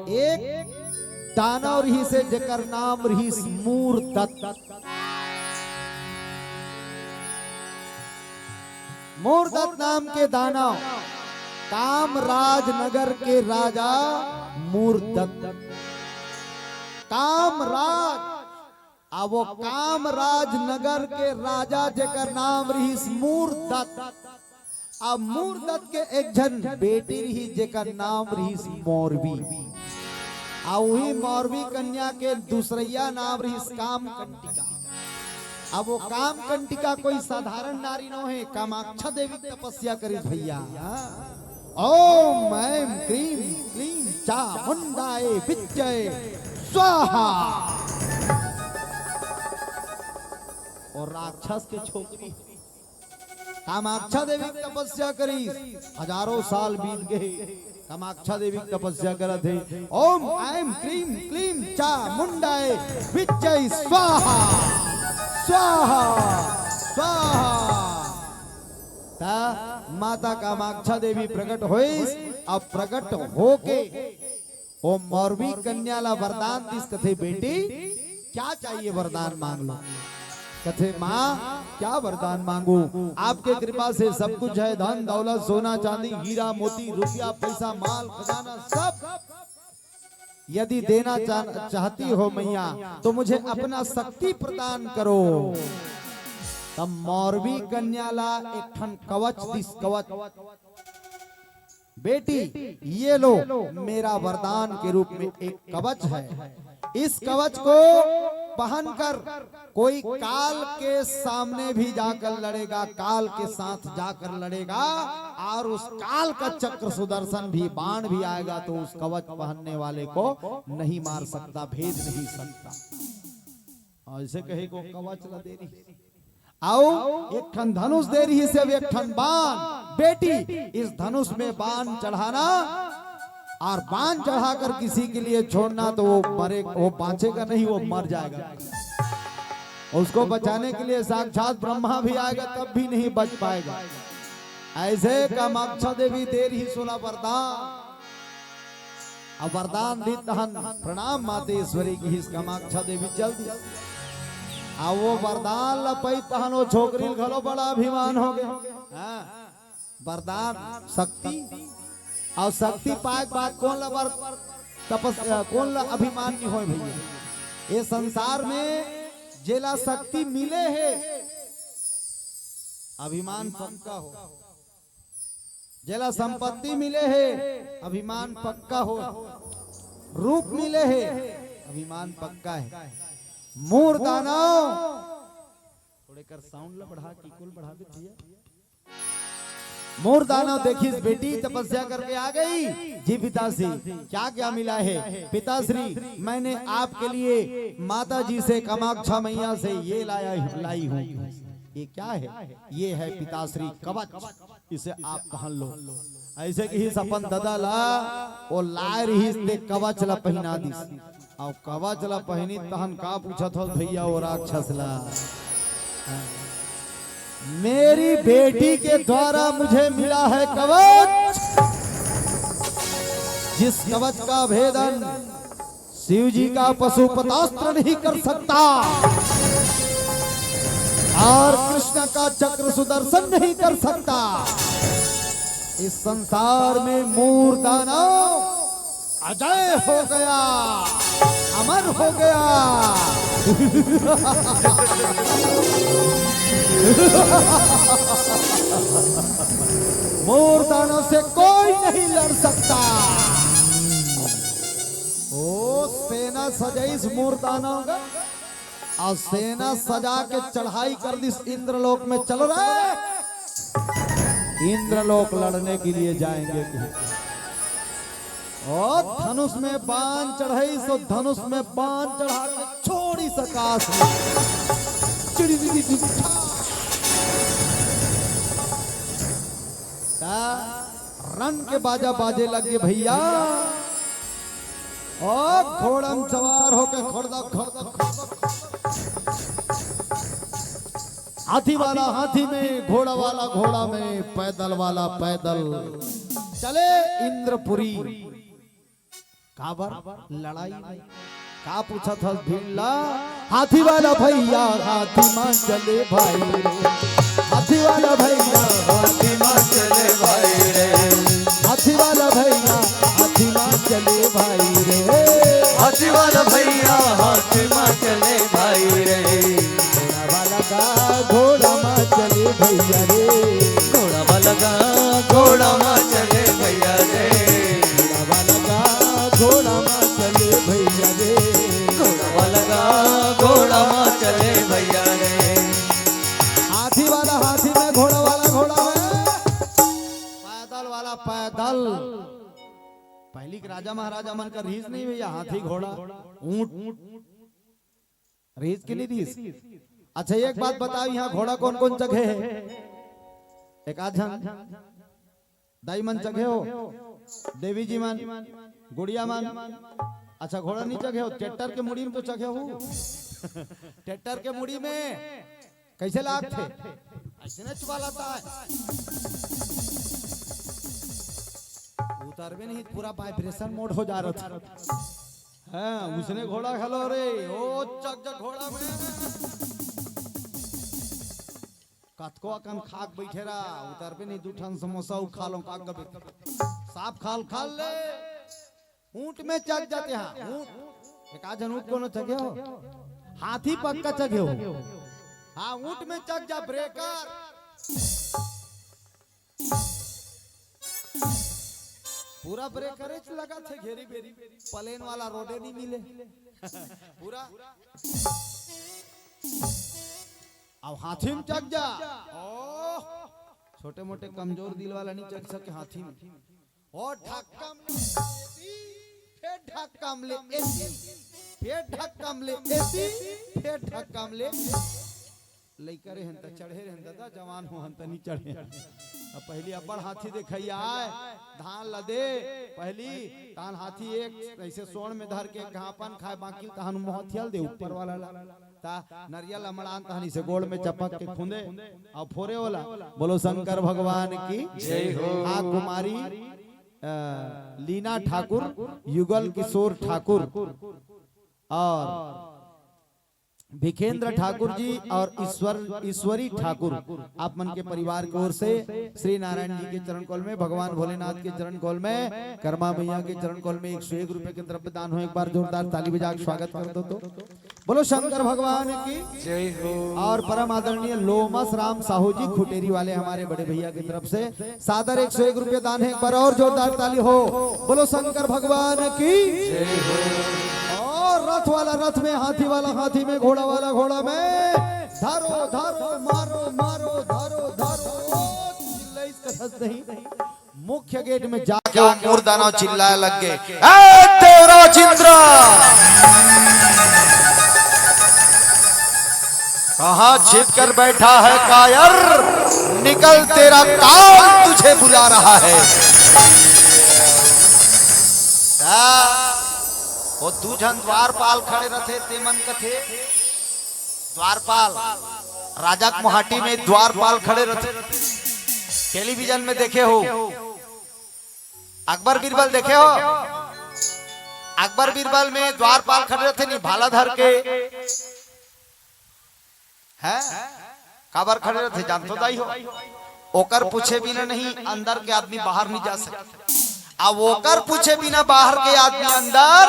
एक दानव रही से जेकर नाम रही मूरदत्त। मूरदत्त नाम के दानव कामराज नगर के राजा मूरदत्त। कामराज अब वो कामराज नगर के राजा जेकर नाम रही मूरदत्त। अब मूरदत्त के एक जन बेटी रही जेकर नाम रही मौरवी। वही मौरवी कन्या के दूसरैया नाम रही कामकंटिका। अब वो कामकंटिका कोई साधारण नारी न है, कामाक्षा देवी तपस्या करी भैया। ओम ऐं क्रीम क्लीम चामुंडाए विद्याए स्वाहा। और राक्षस के छोकरी कामाक्षा देवी तपस्या करी। हजारों साल बीत गए, कामाक्षा देवी तपस्या करत है। ओम ऐं क्रीम क्लीम चामुंडाए विद्याए स्वाहा स्वाहा स्वाहा। माता कामाक्षा देवी प्रकट हुई। अब प्रकट होके ओ मौरवी कन्या ला वरदान दिस कथे बेटी क्या चाहिए वरदान मांग लो। कथे माँ क्या वरदान मांगू, आपके कृपा से सब कुछ है, धन दौलत सोना चांदी हीरा मोती रुपया पैसा माल खजाना सब। यदि देना चाहती हो मैया तो मुझे अपना शक्ति प्रदान करो। तब मौरवी कन्या ला एक ठन कवच दिस। कवच बेटी ये लो मेरा वरदान के रूप में एक कवच है। इस कवच को पहनकर कोई काल के सामने भी जाकर लड़ेगा, काल के साथ जाकर लड़ेगा और उस काल का चक्र सुदर्शन भी बाण भी आएगा तो उस कवच पहनने वाले को नहीं मार सकता, भेद नहीं सकता। ऐसे कहे को कवच ला दे रही आओ एक ठन धनुष दे रही से एक ठन बाण। बेटी इस धनुष में बाण चढ़ाना और बाण चढ़ाकर किसी के लिए छोड़ना तो वो मरे, वो बाँचेगा नहीं, वो मर जाएगा। उसको बचाने के लिए साक्षात ब्रह्मा भी आएगा तब भी नहीं बच पाएगा। ऐसे कामाक्षा देवी दे रही 16 वरदान। अब वरदान दी तहन प्रणाम मातेश्वरी की कामाक्षा देवी जल्दी। अब वो वरदान लपई तहन वो छोकरी घलो बड़ा अभिमान हो गया। वरदान शक्ति और शक्ति पाए बात कौन ला तपस्या कौन ला अभिमान नहीं हो भैया। ये संसार में जेला शक्ति मिले है अभिमान पक्का हो, जेला संपत्ति मिले है अभिमान पक्का हो, रूप मिले है अभिमान पक्का है। मूर दानव थोड़े कर साउंड ला बढ़ा की कुल बढ़ा दे भैया। मूर दानव देखी बेटी तपस्या करके आ गई। जी पिताश्री क्या क्या मिला है। पिताश्री मैंने आपके लिए माता जी से कामाक्षा मैया से ये लाई हूँ। ये क्या है? ये है पिताश्री कवच, इसे आप पहन लो। ऐसे कि सपन ददा ला वो लाए रही कवच ला पहना दी। और कवच ला पहनी तहन का पूछत हो भैया वो राक्षस ला। मेरी बेटी के द्वारा मुझे मिला है कवच, जिस कवच का भेदन शिव जी का पशुपतास्त्र नहीं कर सकता और कृष्ण का चक्र सुदर्शन नहीं कर सकता। इस संसार में मूर दानव अजय हो गया, अमर हो गया। मूर दानव से कोई नहीं लड़ सकता। ओ सेना सजाइस मूर दानव का और सेना सजा के चढ़ाई कर दी इंद्रलोक में चल रहे। इंद्रलोक लड़ने के लिए जाएंगे और धनुष में बाण चढ़ाई सो धनुष में बाण चढ़ा के छोड़ी सकाश रन के बाजा बाजे लगे भैया। और घोड़म सवार होके हाथी वाला हाथी में, घोड़ा वाला घोड़ा में, पैदल वाला पैदल चले इंद्रपुरी। काबर लड़ाई में का पूछा था भिड़ला हाथी वाला भैया हाथी मां चले भाई रे, हाथी वाला भैया हाथी मां चले भाई रे, हाथी वाला भैया हाथी मां चले भाई रे, हाथी वाला भैया हाथी मां चले भाई रे, घोड़ा वाला का घोड़ा मां चले भैया रे, घोड़ा वाला का घोड़ा मां चले भैया रे, घोड़ा वाला का घोड़ा मां चले भैया रे, घोड़ा वाला का घोड़ा मां चले भैया रे, हाथी वाला हाथी में घोड़ा वाला घोड़ा में, पैदल वाला पैदल। पहली के राजा महाराजा मन का रीस नहीं भैया, हाथी घोड़ा ऊंट रीस की नहीं रीस। अच्छा एक बात बताओ, यहाँ घोड़ा कौन कौन जगह है? एक आध दाई मन जगह हो, देवी जी मन, गुड़िया मन। अच्छा घोड़ा नहीं जगह हो, ट्रैक्टर के मुड़ी में तो जगह हो। ट्रैक्टर के मुड़ी में कैसे लाग थे? ऐसे न चुबा लाता है, उतर भी नहीं, पूरा वाइब्रेशन मोड हो जा रहा था। हाँ, उसने घोड़ा खलो रे, ओ चक चक घोड़ा में कतको अकन खाक बैठे रहा, उतर भी नहीं, दूठन समोसा खा लो, काक गबे साफ खाल खाल ले, ऊंट में चक जाते हैं। ऊंट एक आजन ऊंट कोनो चगे हो, हाथी पक्का चगे हो। हाँ ऊंट में चक जा ब्रेकर, पूरा ब्रेकर लगा थे घेरी बेरी, प्लेन वाला रोडे नहीं मिले पूरा। अब हाथी में चक जा, छोटे मोटे कमजोर दिल वाला नहीं चक सके हाथी में। और ढक्कम फिर ढक्कम ले एसी, फिर ढक्कम ले एसी, फिर ढक्कम ले लइकरे हन त चढ़े रहन दादा, जवान हो हन त नहीं चढ़े। अब पहली अब्बड़ हाथी देखैया आए, धान लदे पहली तान हाथी एक ऐसे सोन में धर के घापन खाए, बाकी तहन मोहथियल दे ऊपर वाला ता नरियल अमड़ान तहनी से गोड़ में चपक के खुंदे और फोरे वाला। बोलो शंकर भगवान की जय हो। हाँ कुमारी लीना ठाकुर, युगल किशोर ठाकुर और भिखेंद्र ठाकुर जी और ईश्वरी ठाकुर, आप मन के परिवार की ओर से श्री नारायण जी के चरण कौल में, भगवान भोलेनाथ के चरण कौल में, कर्मा मैया के चरण कौल में 101 रुपए के द्रव्य दान हो। एक बार जोरदार ताली बजा के स्वागत कर दो तो। बोलो शंकर भगवान की जय हो। और परम आदरणीय लोमस राम साहू जी खुटेरी वाले हमारे बड़े भैया की तरफ से सादर 101 रुपए दान है। एक बार और जोरदार ताली हो। बोलो शंकर भगवान की जय हो। रथ वाला रथ में, हाथी वाला हाथी में, घोड़ा वाला घोड़ा में, धरो धरो मारो मारो धरो धरो, चिल्ला इसका सच नहीं। मुख्य गेट में जाके वो मूर्दाना चिल्लाए लग गए, ए तेरा चिंद्रा कहाँ छिप कर बैठा है कायर, निकल तेरा काल तुझे बुला रहा है। वो दूजन द्वारपाल खड़े रथे, तेमन कथे द्वारपाल, राजा मोहाटी में द्वारपाल खड़े रथे। टेलीविजन में देखे हो, अकबर बीरबल देखे हो, अकबर बीरबल में द्वारपाल खड़े रथे, नहीं भाला धर के है काबर खड़े रथे, जानतो दाई हो। ओकर पूछे बिना नहीं अंदर के आदमी बाहर नहीं जा सकते, अब ओकर पूछे बिना बाहर के आदमी अंदर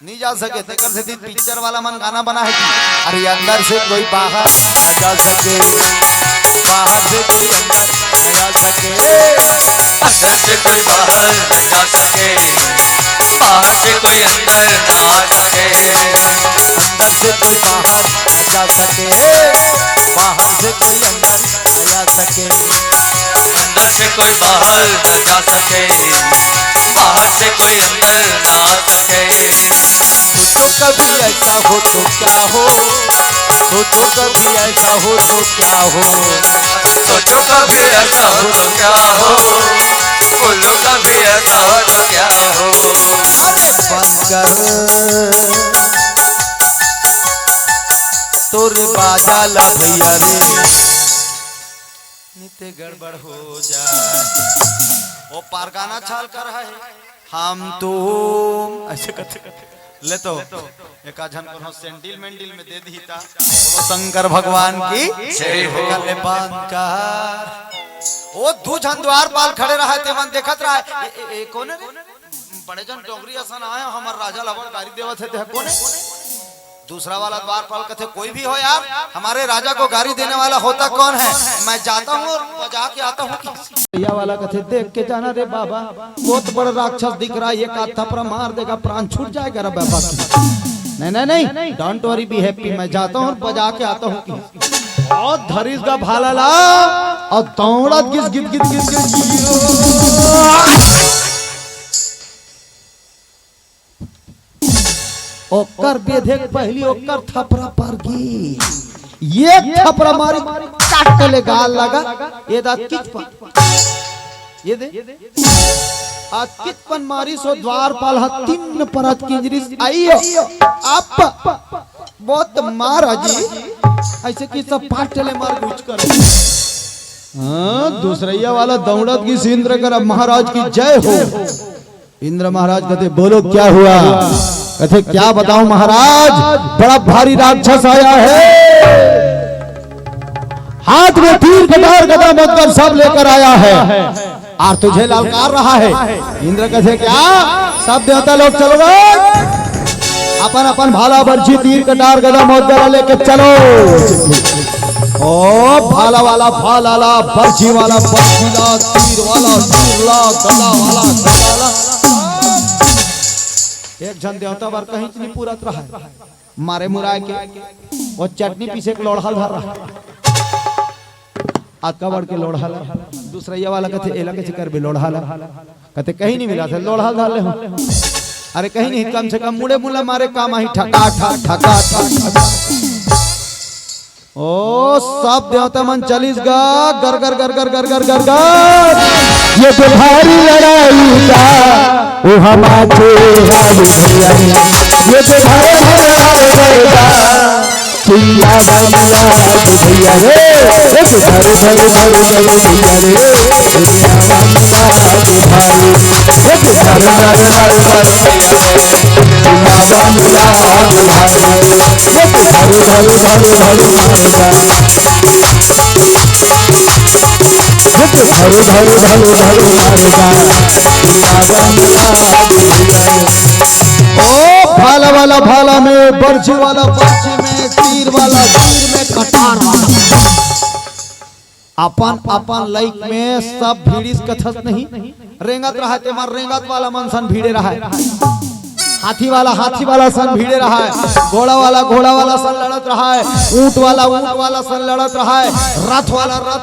नहीं जा सके। तेकर से दिन पिक्चर वाला मन गाना बना है कि अरे अंदर से कोई बाहर न जा सके, बाहर से कोई अंदर न जा सके, अंदर से कोई बाहर न जा सके, बाहर से कोई अंदर न आ सके, अंदर से कोई बाहर न जा सके, बाहर से कोई अंदर न जा सके, अंदर से कोई बाहर न जा सके, बाहर से कोई अंदर न आ सके। सोचो कभी ऐसा हो तो क्या हो, सोचो कभी ऐसा हो तो क्या हो, सोचो कभी ऐसा हो तो क्या हो, बोलो कभी ऐसा हो तो क्या हो। अरे बंकर तोर बाजा ला भैया रे, नित्य गड़बड़ हो जाए। वो पारगाना छाल कर है हम तुम ऐसे कहते ले तो एक झन को सेंडिल मेंडिल में दे दी था वो शंकर भगवान की जय हो। गले बांध कर वो दू झन द्वार पाल खड़े रहा थे मन देखत रहा ए कौन है बड़े जन डोंगरी असन आए हमार राजा लवर गाड़ी देवत है कौन है दूसरा वाला द्वारपाल कहते कोई भी हो यार हमारे राजा को गाड़ी देने वाला होता कौन है मैं जाता हूँ और बजा के आता हूँ भैया वाला कहते देख के जाना रे बाबा बहुत बड़ा राक्षस दिख रहा है ये काथा पर मार देगा प्राण छूट जाएगा रे बाबा नहीं नहीं डोंट वरी बी हैप्पी मैं जाता हूँ और बजा के आता हूँ और धरीस का भाला ला और दौड़ा गिस गिस गिस गिस ओकर बेधे पहली ओकर थपरा पर गी ये थपरा मारी काट के ले गाल लगा ये दांत किच पर ये दे आज किच पन मारी सो द्वारपाल हा तीन परत किंजरी आइयो आप बहुत मारा जी ऐसे कि सब पाट ले मार गुच कर हाँ दूसरैया वाला दौड़त की इंद्र कर महाराज की जय हो इंद्र महाराज कहते बोलो क्या हुआ कहते क्या बताऊं महाराज बड़ा भारी राक्षस आया है हाथ में तीर कटार गदा मगर सब लेकर आया है और तुझे ललकार रहा है इंद्र कहते क्या सब देवता लोग चलो अपन अपन भाला बर्छी तीर कटार गदा मगर लेके चलो ओ भाला वाला भाला बर्छी वाला बर्छीला तीर वाला तीरला गदा वाला गदाला एक जन देवता बार कहीं नहीं पूरत रहा है मारे मुराए के वो चटनी पीछे के लोढ़ा धर रहा आका बढ़ के लोढ़ा दूसरा ये वाला कहते एला के चिकर भी लोढ़ा कहते कहीं नहीं मिला था लोढ़ा धर ले अरे कहीं नहीं कम से कम मुड़े मुला मारे काम ही ठका ठका ओ सब देवता मन चलीस गा गर गर गर गर गर गर गर गर ये तो भारी लड़ाई का वो हमारे भैया ये तो भारी लड़ाई चिल्ला बंगला भैया रे ये तो भारी भैया रे चिल्ला बंगला भारी ये तो भारी ओ भाला वाला भाला में बर्छी वाला बर्छी में तीर वाला तीर में कटार वाला अपन अपन लाइक में सब भीड़िस कथस नहीं रेंगत रहा ते मार रेंगत वाला मनसन भीड़े रहा है हाथी वाला सन भीड़े रहा है घोड़ा वाला सन लड़त रहा है ऊंट वाला सन लड़त रहा है रथ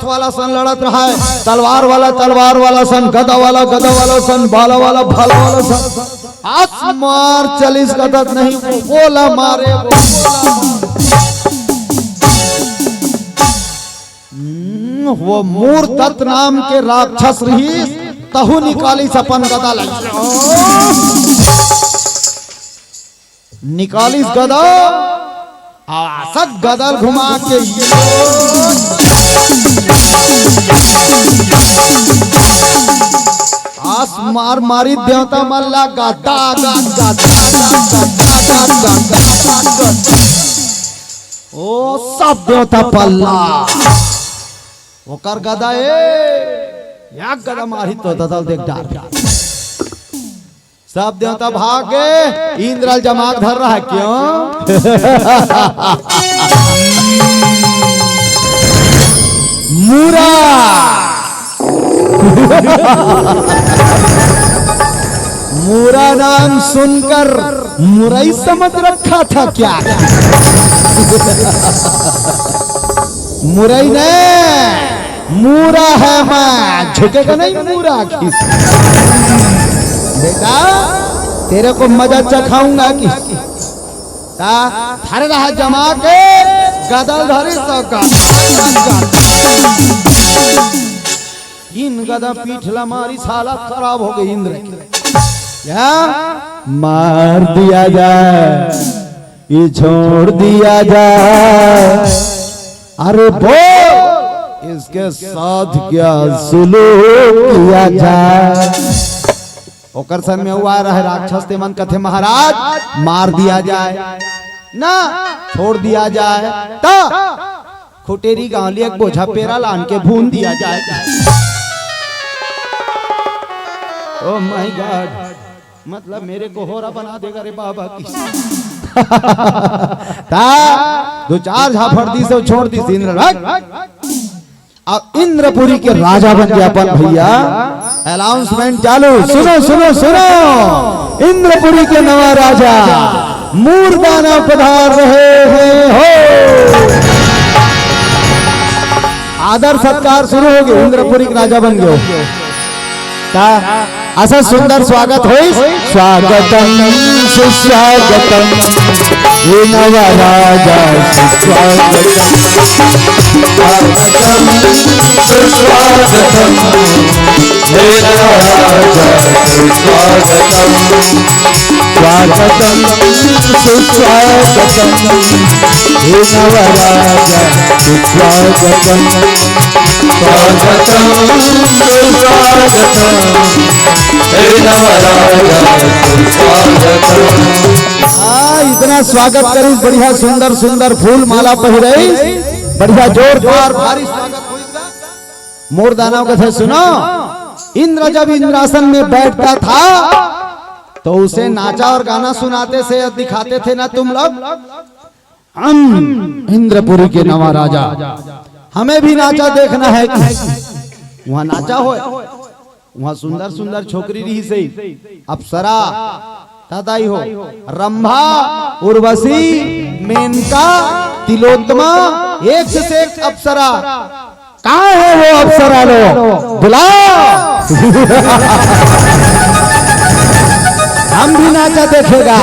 वाला सन लड़त रहा है तलवार वाला सन गदा वाला सन भाला वाला सन आज मार चलीस कदत नहीं बोला मारे वो मूर तत् नाम के राक्षस रही तहु निकाली सपन गदा निकालिस गदा आसक गदल घुमा के आस मार मारी देवता मल्ला गदा ओ सब देवता पल्ला ओकर गदा या गदा मारी तो ददल देख डार सब देवता भागे इंद्रल जमाक धर रहा है क्यों मुरा मुरा नाम सुनकर मुरई समझ रखा था क्या मुरई ने मुरा है मैं झुकेगा नहीं मुरा बेटा तेरे को मजा चखाऊंगा कि थारे रहा जमा के गदल धरी इन गदा पीठला मारी साला खराब हो गई इंद्र क्या मार दिया जाए ये छोड़ दिया जाए अरे बोल इसके साथ क्या सुलूक किया जाए ओकर सन में हुआ रहे राक्षस ते मन कथे महाराज मार दिया जाए ना छोड़ दिया जाए ता खुटेरी गांव एक बोझा पेरा लान के भून दिया जाए। ओ माय गॉड, मतलब मेरे को होरा बना देगा रे बाबा की। ता दो चार झाफड़ दी से छोड़ दी इंद्र अब इंद्रपुरी के राजा बन गया अपन भैया। अनाउंसमेंट चालू, सुनो सुनो सुनो, इंद्रपुरी के नवा राजा मूर्दाना पधार रहे हैं हो। आदर सत्कार शुरू हो गए, इंद्रपुरी के राजा बन गए। असा सुंदर स्वागत हो, स्वागतम सुस्वागतम हे नवा राजा सुस्वागतम, स्वागतम सुस्वागतम हे नवा राजा सुस्वागतम, स्वागतम सुस्वागतम हे नवा राजा सुस्वागतम, स्वागतम सुस्वागतम हे नवा राजा सुस्वागतम। इतना स्वागत करी, बढ़िया सुंदर सुंदर फूल माला पहिराई, बढ़िया जोरदार भारी स्वागत हुई। मोर दानव कथे सुनो, इंद्र जब इंद्रासन में बैठता था तो उसे नाचा और गाना सुनाते से दिखाते थे ना तुम लोग। हम इंद्रपुरी के नवा राजा, हमें भी नाचा देखना है। वहां नाचा हो, वहां सुंदर सुंदर छोकरी रही से अप्सरा ताताई हो, रंभा, उर्वशी, मेनका, तिलोत्तमा, एक से एक अप्सरा। कहाँ है वो अप्सरा? लो बुलाओ। हम भी नाचा देखेगा।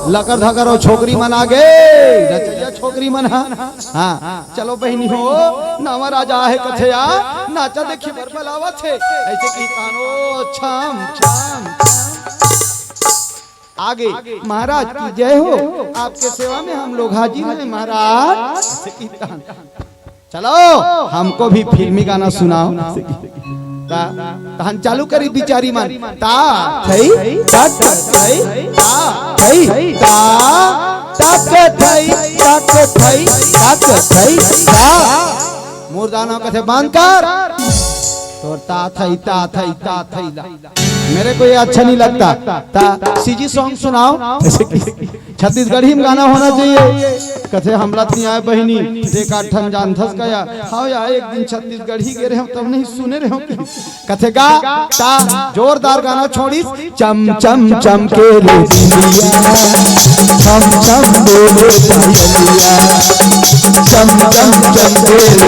लकर धकर और छोकरी मना गए, छोकरी मना। हाँ चलो बहनी हो, नवा राजा है कथया नाचा देखी बरबलावा थे ऐसे की तानो छाम छाम। आगे महाराज की जय हो, आपके सेवा में हम लोग हाजिर हैं महाराज। ऐसे की तान। चलो हमको भी फिल्मी गाना सुनाओ। तहन चालू करी बिचारी मन ता थई तक थई ता थई ता तक थई तक थई तक थई ता। मूर्दाना कथे बांध कर तो ता थई ला। मेरे को ये अच्छा नहीं लगता। ता सीजी सॉन्ग सुनाओ, छत्तीसगढ़ी में गाना होना चाहिए। कथे हमला नहीं आए बहनी देखा ठन जान धस गया। हाँ यार एक दिन छत्तीसगढ़ी गे रहे हो तब नहीं सुने रहे हो। कथे गा ता जोरदार गाना छोड़ी। चम चम चम के ले चम चम बोले पायलिया, चम चम चम के ले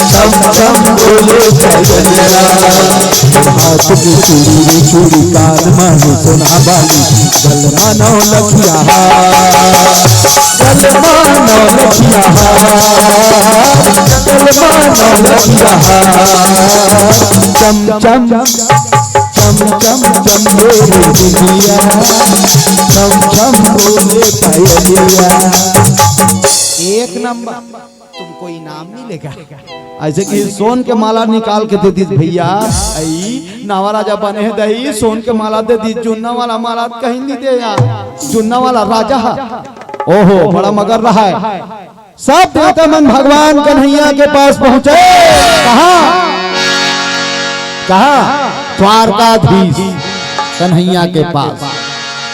चम चम बोले पायलिया। हाथ की चूड़ी चूड़ी कान मानो सोना बाली, गल मानो लखिया गल मानो लखिया गल मानो लखिया। चम चम चम चम चम बोले दुनिया, चम चम बोले पायलिया। एक नंबर, तुमको इनाम मिलेगा। ऐसे कि सोन के माला निकाल के दे दी भैया। आई नवा राजा बने है दही, सोन के माला दे दी। जुन्ना वाला माला कहीं नहीं दे यार, जुन्ना वाला राजा है। ओहो बड़ा मगर रहा है। सब देवता मन भगवान कन्हैया के पास पहुंचे। कहा द्वारकाधीश कन्हैया के पास।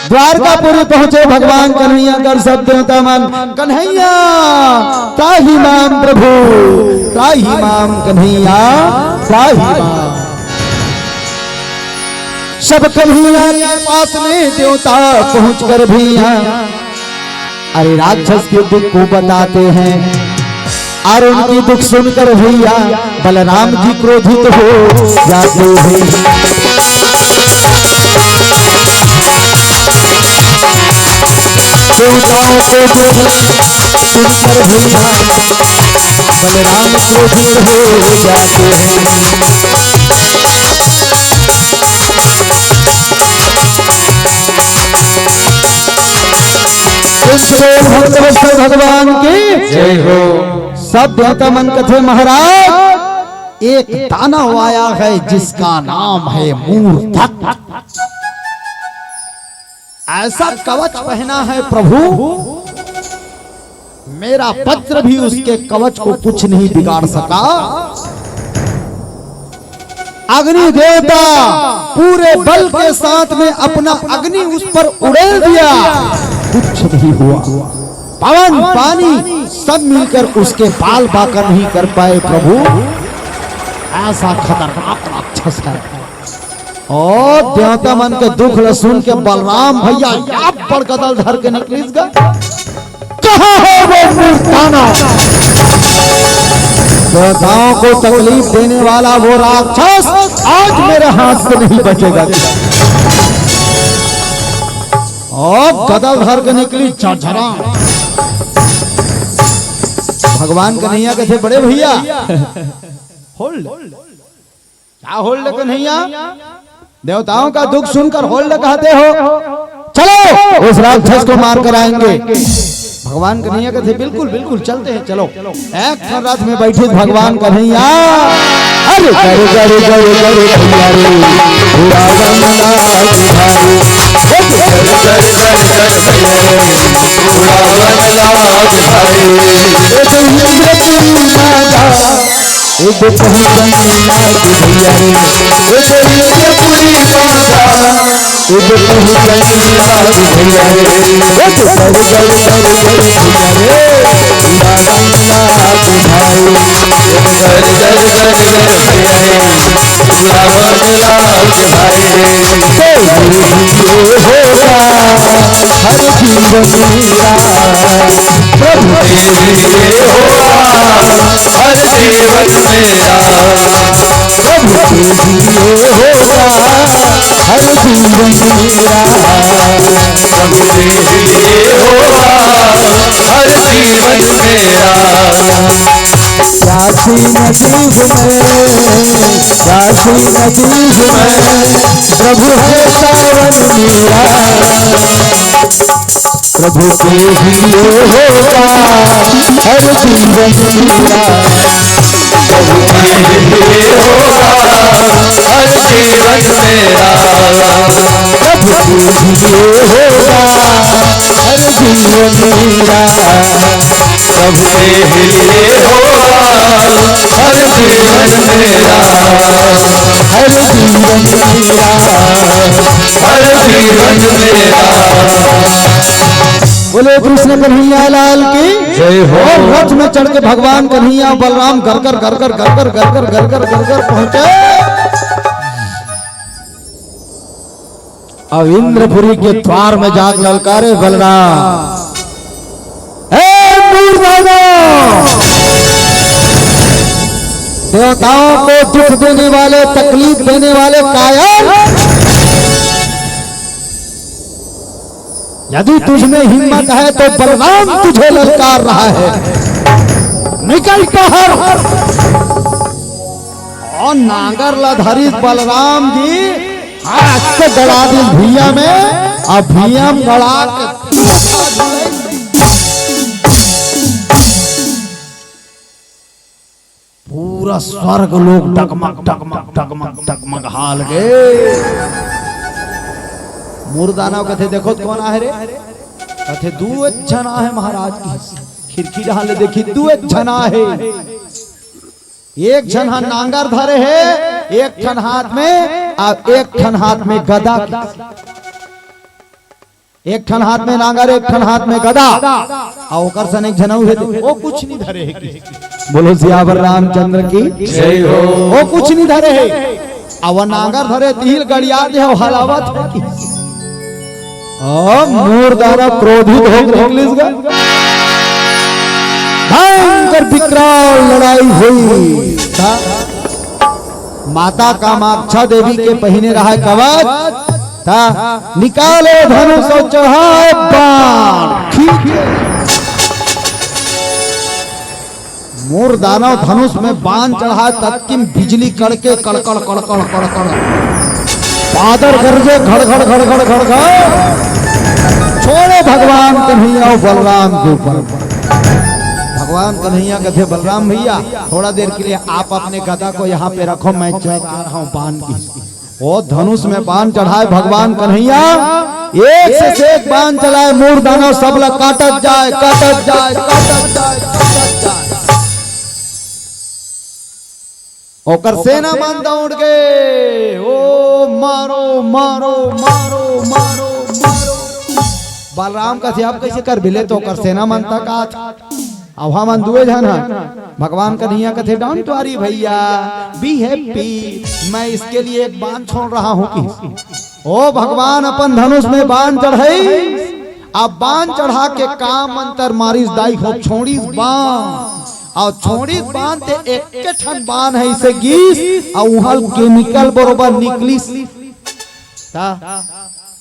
द्वारकापुरी पहुंचे भगवान कन्हैया कर सब देवता मन कन्हैया त्राहि माम प्रभु, त्राहि माम कन्हैया त्राहि माम। सब कन्हैया के पास में देवता पहुंच कर भैया अरे राक्षस के दुख को बताते हैं। और उनकी दुख सुनकर भैया बलराम जी क्रोधित हो जाते हैं। देवताओं को दुख सुनकर भैया बलराम क्रोधित हो जाते हैं। भगवान की जय हो। सब देवता मन कथे महाराज एक दानव आया है जिसका नाम है मूर्धत। ऐसा कवच पहना है प्रभु, मेरा वज्र भी उसके कवच को कुछ नहीं बिगाड़ सका। अग्नि देवता पूरे बल के साथ में अपना अग्नि उस पर उड़ेल दिया, कुछ नहीं हुआ। पवन पानी सब मिलकर उसके बाल बाकर नहीं कर पाए प्रभु। ऐसा खतरनाक राक्षस है। और देवता मन के दुख सुन के बलराम भैया या पर कदल धर के निकलिस गए। कहाँ है वो मूर्खाना? देवताओं को तकलीफ देने वाला वो राक्षस आज मेरे हाथ से नहीं बचेगा। और गदल धर के निकली झरझरा। भगवान कन्हैया के थे बड़े भैया, होल्ड क्या होल्ड कन्हैया? देवताओं का दुख सुनकर होल्ड कहते हो? चलो उस राक्षस को मार कर आएंगे। भगवान कन्हैया कहते बिल्कुल बिल्कुल चलते हैं, चलो। एक रथ में बैठे भगवान कन्हैया, अरे करे करे करे करे भैया रे पूरा बंगला तुम्हारी, प्रभु है सावन मेरा, प्रभु के लिए होगा हर जीवन मेरा, प्रभु के लिए होगा हर जीवन मेरा, प्रभु के लिए होगा हर जीवन मेरा, प्रभु के लिए होगा हर जीवन मेरा, हर जीवन मेरा, हर जीवन मेरा। बोले कृष्ण कन्हैया लाल की जय हो। रथ में चढ़ के भगवान कन्हैया बलराम घर कर घर कर घर कर घर कर घर कर घर कर पहुंचे। अब इंद्रपुरी के द्वार में जाग ललकारे बलराम, देवताओं को दुख देने वाले, तकलीफ देने वाले कायर, यदि तुझमें हिम्मत है तो बलराम तुझे ललकार रहा है, निकल बाहर। और नांगर लधारी बलराम जी हाथ से गड़ा दी भैया में, अब भैया गड़ा के पूरा स्वर्ग लोग डगमग डगमग डगमग डगमग हाल गए। मुर्दानव कथे देखो कौन आहे रे? कथे दू जना है महाराज की खिड़की डाले देखी दू जना है। एक जन नांगर धरे है, एक ठन हाथ में और एक ठन हाथ में गदा। एक ठन हाथ में नांगर, एक ठन हाथ में गदा। और ओकर सन एक जनऊ है वो कुछ नहीं धरे है। बोलो सियावर रामचंद्र की जय हो। वो कुछ नहीं धरे है, और नांगर धरे तिल गड़िया दे हलावत है। मूर्दानव क्रोधित हो निकलिस गए। भयंकर विकराल लड़ाई हुई। माता कामाक्षा देवी के पहने रहा कवच था, निकाले धनुष और चढ़ाए बाण। मूर्दानव धनुष में बाण चढ़ा, तत्किन बिजली कड़के कड़कड़ कड़कड़ कड़कड़, बादल गरजे घड़घड़ घड़घड़ घड़घड़, छोड़े भगवान कन्हैया और बलराम के ऊपर। भगवान कन्हैया कहते बलराम भैया थोड़ा देर के लिए आप अपने गदा को यहाँ पे रखो, मैं चढ़ा रहा हूँ बाण की। वो धनुष में बाण चढ़ाए भगवान कन्हैया, एक से एक बाण चलाए, मूर दानव सब लग काटत जाए, काटत जाए, काटत जाए, काटत जाए। ओकर सेना मन दौड़ गए, ओ मारो मारो मारो मारो मारो। बलराम का आप कैसे कर बिले तो ओकर सेना मन तक अब हम दुए जन भगवान कन्हैया कथे डोंट वरी भैया, बी हैप्पी, मैं इसके लिए एक बाण छोड़ रहा हूँ कि ओ भगवान अपन धनुष में बाण चढ़ाई, अब बाण चढ़ा के काम अंतर मारिस दाई हो छोड़ी बाण, और छोड़ी बाण ते एक ठन बाण है इसे गीस और उहल केमिकल बरोबर निकलिस।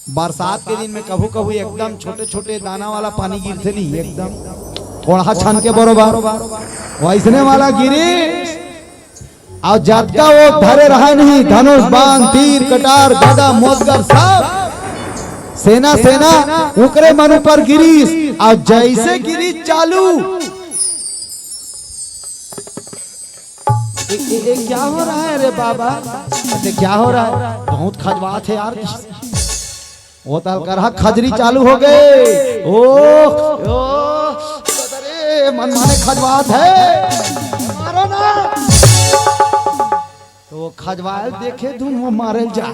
बरसात के दिन में कभू कभू एकदम छोटे छोटे दाना वाला पानी गिरते नहीं, एकदम कोढ़ा छन के बरोबर वैसने वाला गिरी, और जटका वो धरे रहा नहीं, धनुष बाण तीर कटार गदा मोदगर सब सेना सेना उकरे मनु पर गिरी, और जैसे गिरी चालू क्या हो रहा है रे बाबा, क्या हो रहा है, बहुत खजवात है यार, वो तल कर खजरी चालू हो गए, ओ मन माने खजवात है, मारो ना, तो वो खजवाल देखे तुम वो मारे जा,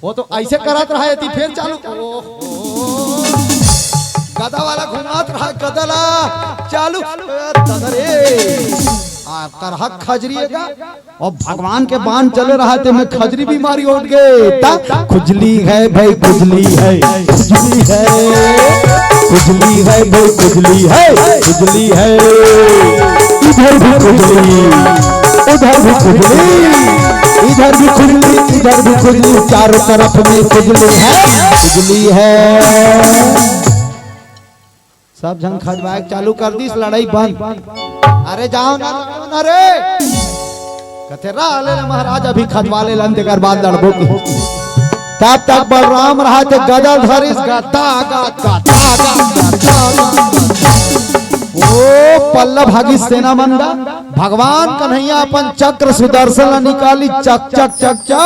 वो तो ऐसे करत रहा है, फिर चालू गदा वाला घुमात रहा, गदला चालू करहा खजरिएगा, और भगवान के बाण चले रहा थे में खजरी बीमारी उठ गए, खुजली है भाई खुजली है, खुजली है, खुजली है भाई खुजली है, खुजली है, इधर भी खुजली, उधर भी खुजली, इधर भी खुजली, इधर भी खुजली, चारों तरफ में खुजली है, खुजली है। सब जन खजवाए चालू कर दी, लड़ाई बंद। अरे जाओ ना रे, कथे ले महाराज अभी खजवाले लन देकर बाद लड़बो की। तब तक बलराम रहा थे गदा धरिस, गदा गदा ओ पल्लव भागी सेना मंदा, भगवान कन्हैया अपन चक्र सुदर्शन निकाली, चक चक चक चक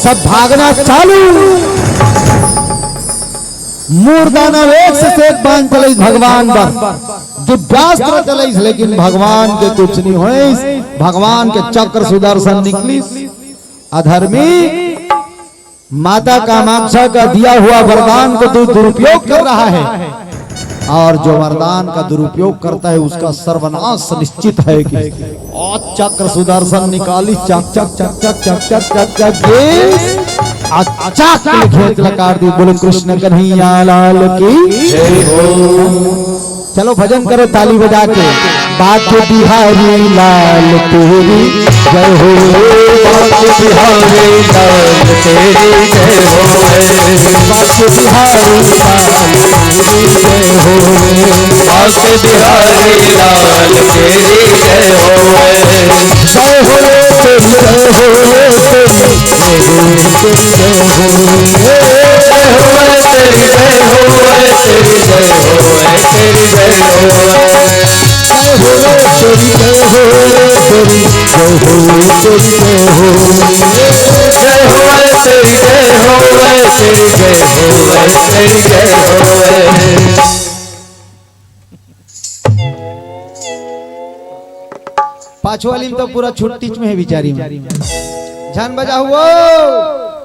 सब भागना चालू, मूर्दाना एक से एक बाण चले भगवान पर, दिव्यास्त्र चले, लेकिन भगवान के कुछ नहीं हुए, भगवान के चक्र सुदर्शन निकली। अधर्मी माता कामाक्षा का दिया हुआ वरदान को दुरुपयोग कर रहा है, और जो वरदान का दुरुपयोग करता है उसका सर्वनाश निश्चित है कि और चक्र सुदर्शन निकाली, चक चक चक चक चक चक चक चक अचाक घेत लकार दी। बोले कृष्ण कन्हैया लाल की जय हो। चलो भजन करो ताली बजा के, बात बिहारी लाल तेरी जय हो, बात बिहारी लाल तेरी जय हो, बात बिहारी लाल तेरी जय हो, बात बिहारी लाल तेरी जय हो, जय हो तेरी जय हो, पाछो वाली तो पूरा छुट्टी में है बिचारी में, झन बजा हुआ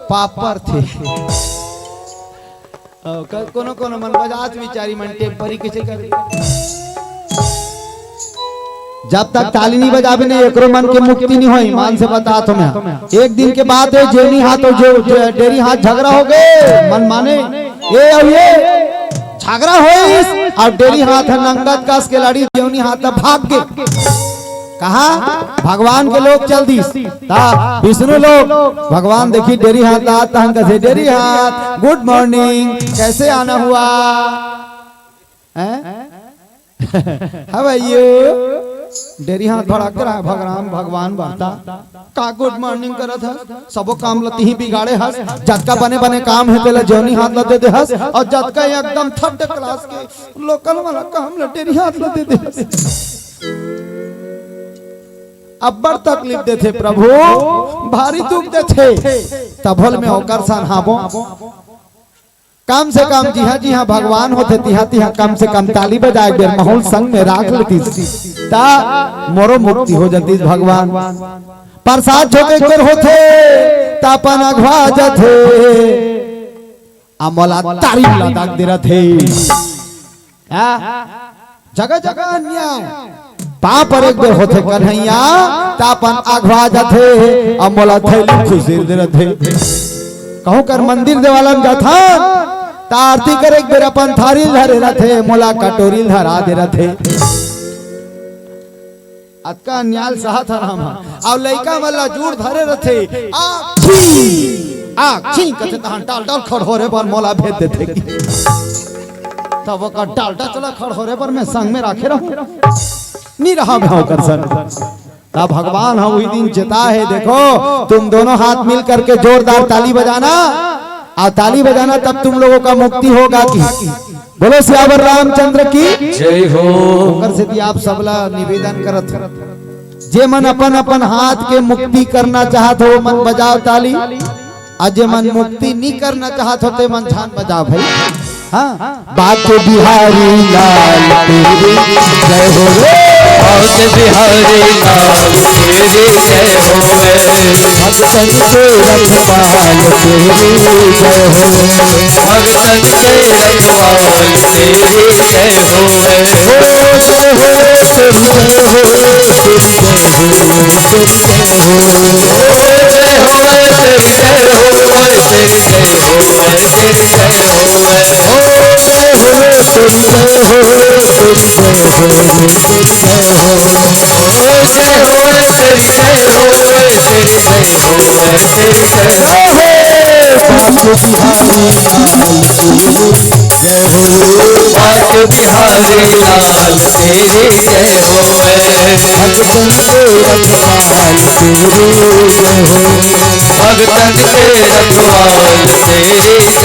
पापर थे, कोनो कोनो मन बजात बिचारी मन टेम्परी कैसे कर, जब तक ताली नहीं बजाबे नहीं एकरो मन के मुक्ति नहीं होई। मान से बता तुम्हें, एक दिन के बाद है जेनी हाथ और जो डेरी हाथ झगड़ा हो गए, मन माने ये झगड़ा होई, और डेरी हाथ नंगत कस के लड़ी, जेनी हाथ भाग के कहा भगवान के लोग चल दी, विष्णु लोग भगवान देखी डेरी हाथ आता, कैसे डेरी हाथ गुड मॉर्निंग, कैसे आना हुआ, हाउ आर यू, डेरी हाथ भड़क रहा है भगवान बढ़ता का गुड मॉर्निंग करत है सबो काम लती ही बिगाड़े हस जतका बने बने काम है तेला जौनी हाथ लते दे हस और जतका एकदम थर्ड क्लास के लोकल वाला काम ल डेरी हाथ लते दे हस। अब बड़ तकलीफ देते प्रभु भारी दुख देते तभल में होकर सन हाबो कम से कम जी हाँ भगवान होते तिहा कम से कम ताली बजाए बेर माहौल संग में राख लेती ता मोरो मुक्ति हो जाती भगवान प्रसाद जोके कर होते तापन अघवा जथे अमला तारी लदाक दे रथे जगह जगह अन्याय पाप पर एक बेर होते कन्हैया तापन अघवा जथे अमला थैली खुशी दे रथे कहूं कर मंदिर देवालन जाथा आरती करे एक बेर अपन थारी धरे रथे मोला कटोरी धरा दे रथे अतका न्याल सहा था हम और लइका वाला जूड़ धरे रथे आ छी कथे तहन डाल डाल खड़होरे पर मोला भेज देथे तब का डालटा चला खड़होरे पर मैं संग में राखे रहूं नहीं रहा भाव कर सन तब भगवान हम वही दिन चेता है देखो तुम दोनों हाथ मिल करके जोरदार ताली बजाना और ताली बजाना तब तुम लोगों का मुक्ति होगा कि बोलो सियावर रामचंद्र की जय हो। से आप सबला निवेदन करत जे मन अपन अपन हाथ के मुक्ति करना चाहत हो मन बजाओ ताली और जे मन मुक्ति नहीं करना चाहत होते मन छान बजाओ भाई। हाँ बात बिहारी लाल तेरी जय हो बात बिहारी लाल तेरी जय हो भक्तन के रखवाल तेरी जय हो भगतन के रखवाल तेरी जय हो बात बिहारी लाल तेरी जय हो भगतन के रखवाल तेरी जय हो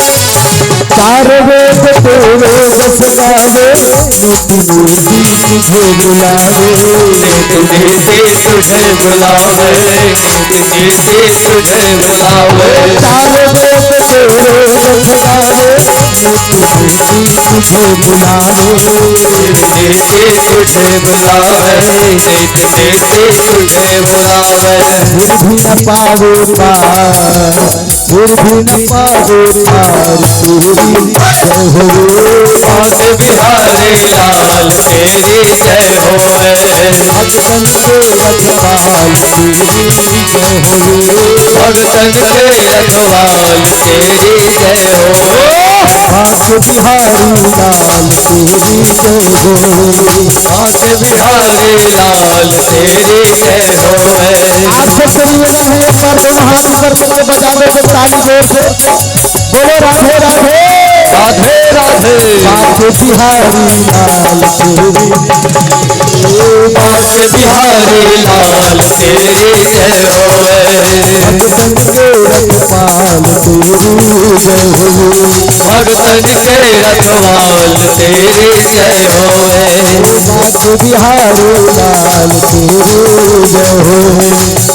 चार वेद तेरे बस गावे मोती मोती तुझे बुलावे तुझे बुलावे तुझे बुलावे चार वेद तेरे बस गावे मोती मोती तुझे बुलावे तुझे बुलावे तुझे बुलावे फिर भी न पावे पार फिर भी न पावे पार तेरी जय हो बात बिहारी लाल तेरी जय हो भगतन के रखवाल तेरी जय हो भगतन के रखवाल तेरी जय हो बांस बिहारी लाल तेरी जय हो बात बिहारी लाल तेरी जय हो आपसे निवेदन है एक बार दोनों हाथ ऊपर करके बजा दो तो ताली जोर से बोलो राधे राधे राधे राधे बांस बिहारी लाल तेरी बात बिहारी लाल तेरी जय हो भगतन के रखवाल तेरी जय हो भगतन के रखवाल तेरी जय हो बांस बिहारी लाल तेरी जय हो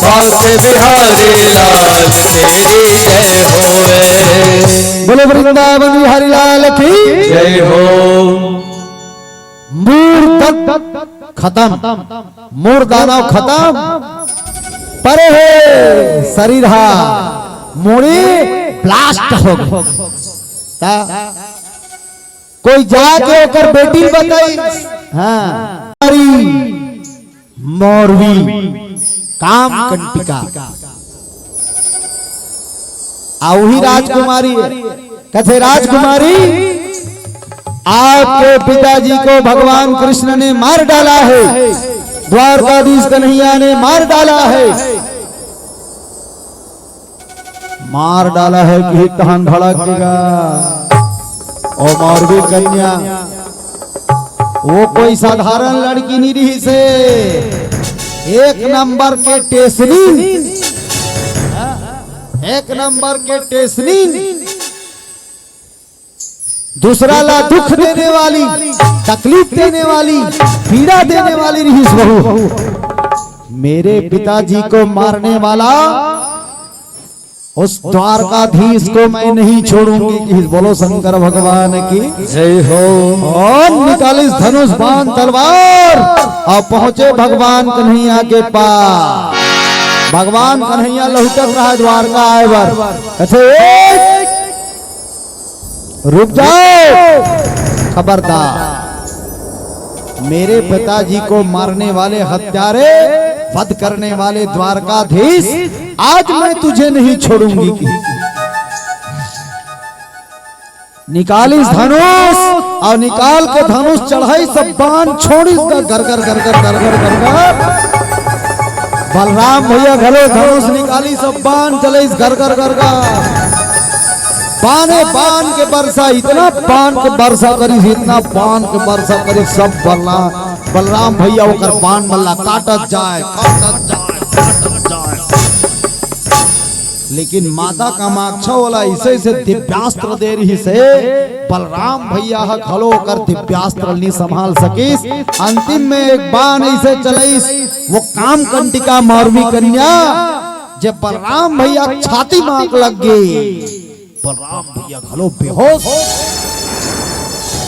बात बिहारी लाल तेरी जय हो बोलो वृंदावन बिहारी लाल की जय हो मूर्त खत्म मूर दानव खत्म परे है शरीर हा मूड़ी ब्लास्ट हो गई कोई जाके ओकर बेटी बताई। हाँ, मौरवी काम कंटिका आउही राजकुमारी है। कथे राजकुमारी आपके पिताजी को भगवान कृष्ण ने मार डाला है, द्वारकाधीश कन्हैया ने मार डाला है। मार डाला है कि कान भड़केगा। और मौरवी कन्या वो कोई साधारण लड़की नहीं रही से, एक नंबर के टेसनी, एक नंबर के टेसनी, दूसरा ला दुख देने वाली, तकलीफ देने वाली, पीड़ा देने वाली रही बहू। मेरे पिताजी को मारने वाला उस द्वारकाधीश को मैं नहीं छोड़ूंगी। बोलो शंकर भगवान की जय हो। और निकाली धनुष बाण तलवार और पहुंचे भगवान कन्हैया के पास। भगवान कन्हैया लहुटक रहा द्वारका आए बर, कथे रुक जाओ, खबरदार, मेरे पिताजी को मारने वाले हत्यारे, वध करने वाले द्वारकाधीश, आज मैं तुझे नहीं छोड़ूंगी। निकाली धनुष और निकाल के धनुष चढ़ाई, सब बाण छोड़ी इसका गरगर गरगर गरगर गरगर। बलराम भैया घरे धनुष निकाली, सब बाण चले इस गरगर गरगर। बाने बाण के बरसा, इतना बाण के बरसा करी, इतना बाण के बरसा करी, सब बलराम भैया होकर बाण मल्ला काटत जाए, काटत जाए, काटत जाए। लेकिन माता कामाक्षा वाला इसे से दिव्यास्त्र दे रही से बलराम भैया खलो कर दिव्यास्त्र नहीं संभाल सकीस। अंतिम में एक बाण ऐसे चलीस, वो काम कंटिका मौरवी कन्या जब बलराम भैया छाती मांग लग गई, बलराम भैया खलो बेहोश।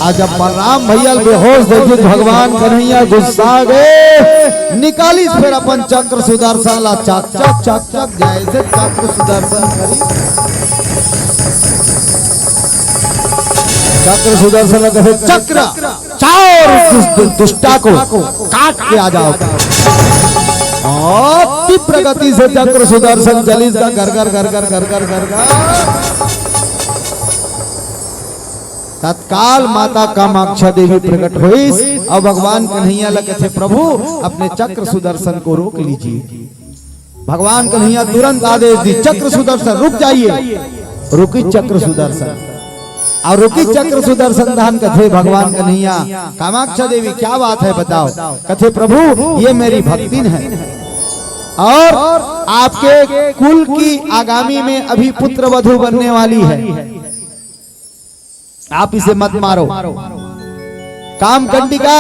आज जब बलराम भैया बेहोश देखिए भगवान कन्हैया गुस्सा गए, निकाली फिर अपन चक्र सुदर्शन ला, चक चक चक चक जैसे चक्र सुदर्शन करी, चक्र सुदर्शन ला कहे चक्र चार दुष्टा को काट के आ जाओ। और तीव्र गति से चक्र सुदर्शन चली का गरगर गरगर गरगर गरगर। तत्काल माता कामाक्षा देवी प्रकट हुई और भगवान कन्हैया लगे थे, प्रभु अपने चक्र सुदर्शन को रोक लीजिए। भगवान कन्हैया तुरंत आदेश दी, चक्र सुदर्शन रुक जाइए। रुकी चक्र सुदर्शन और रुकी चक्र सुदर्शन धान कथे भगवान कन्हैया। कामाक्षा देवी क्या बात है बताओ? कथे प्रभु ये मेरी भक्तिन है और आपके कुल की आगामी में अभी पुत्र वधु बनने वाली है, आप इसे मत मारो। काम कंटिका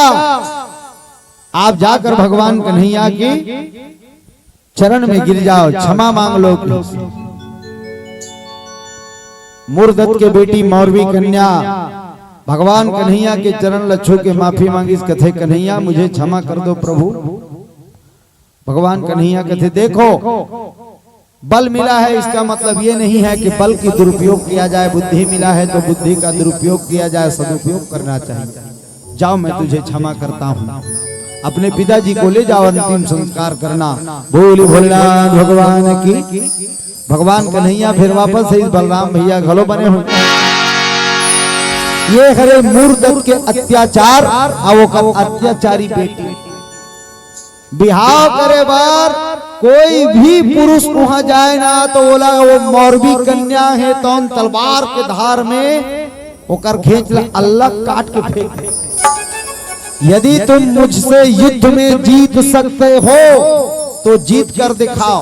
आप जाकर भगवान कन्हैया की चरण में गिर जाओ, क्षमा मांग लो। मुरदत्त के बेटी मौरवी कन्या भगवान कन्हैया के चरण लच्छो के माफी मांगी, कथे कन्हैया मुझे क्षमा कर दो प्रभु। भगवान कन्हैया कथे देखो बल मिला है, इसका मतलब ये नहीं है कि बल की दुरुपयोग किया जाए, बुद्धि मिला है तो बुद्धि का दुरुपयोग किया जाए, सदुपयोग करना चाहिए। जाओ मैं तुझे क्षमा करता हूँ, अपने पिताजी को ले जाओ, अंतिम संस्कार करना। बोली भोलेनाथ भगवान की। भगवान कन्हैया फिर वापस से इस बलराम भैया घलो बने हुए, ये हरे मुरदत्त के अत्याचार और वो अत्याचारी बेटी बिहाव करे बार कोई भी पुरुष वहां जाए ना तो बोला वो मौरवी कन्या है, तो तलवार के धार में होकर खींच ला, अल्लाह काट के फेंक। यदि तुम मुझसे युद्ध में जीत सकते हो तो जीत कर दिखाओ,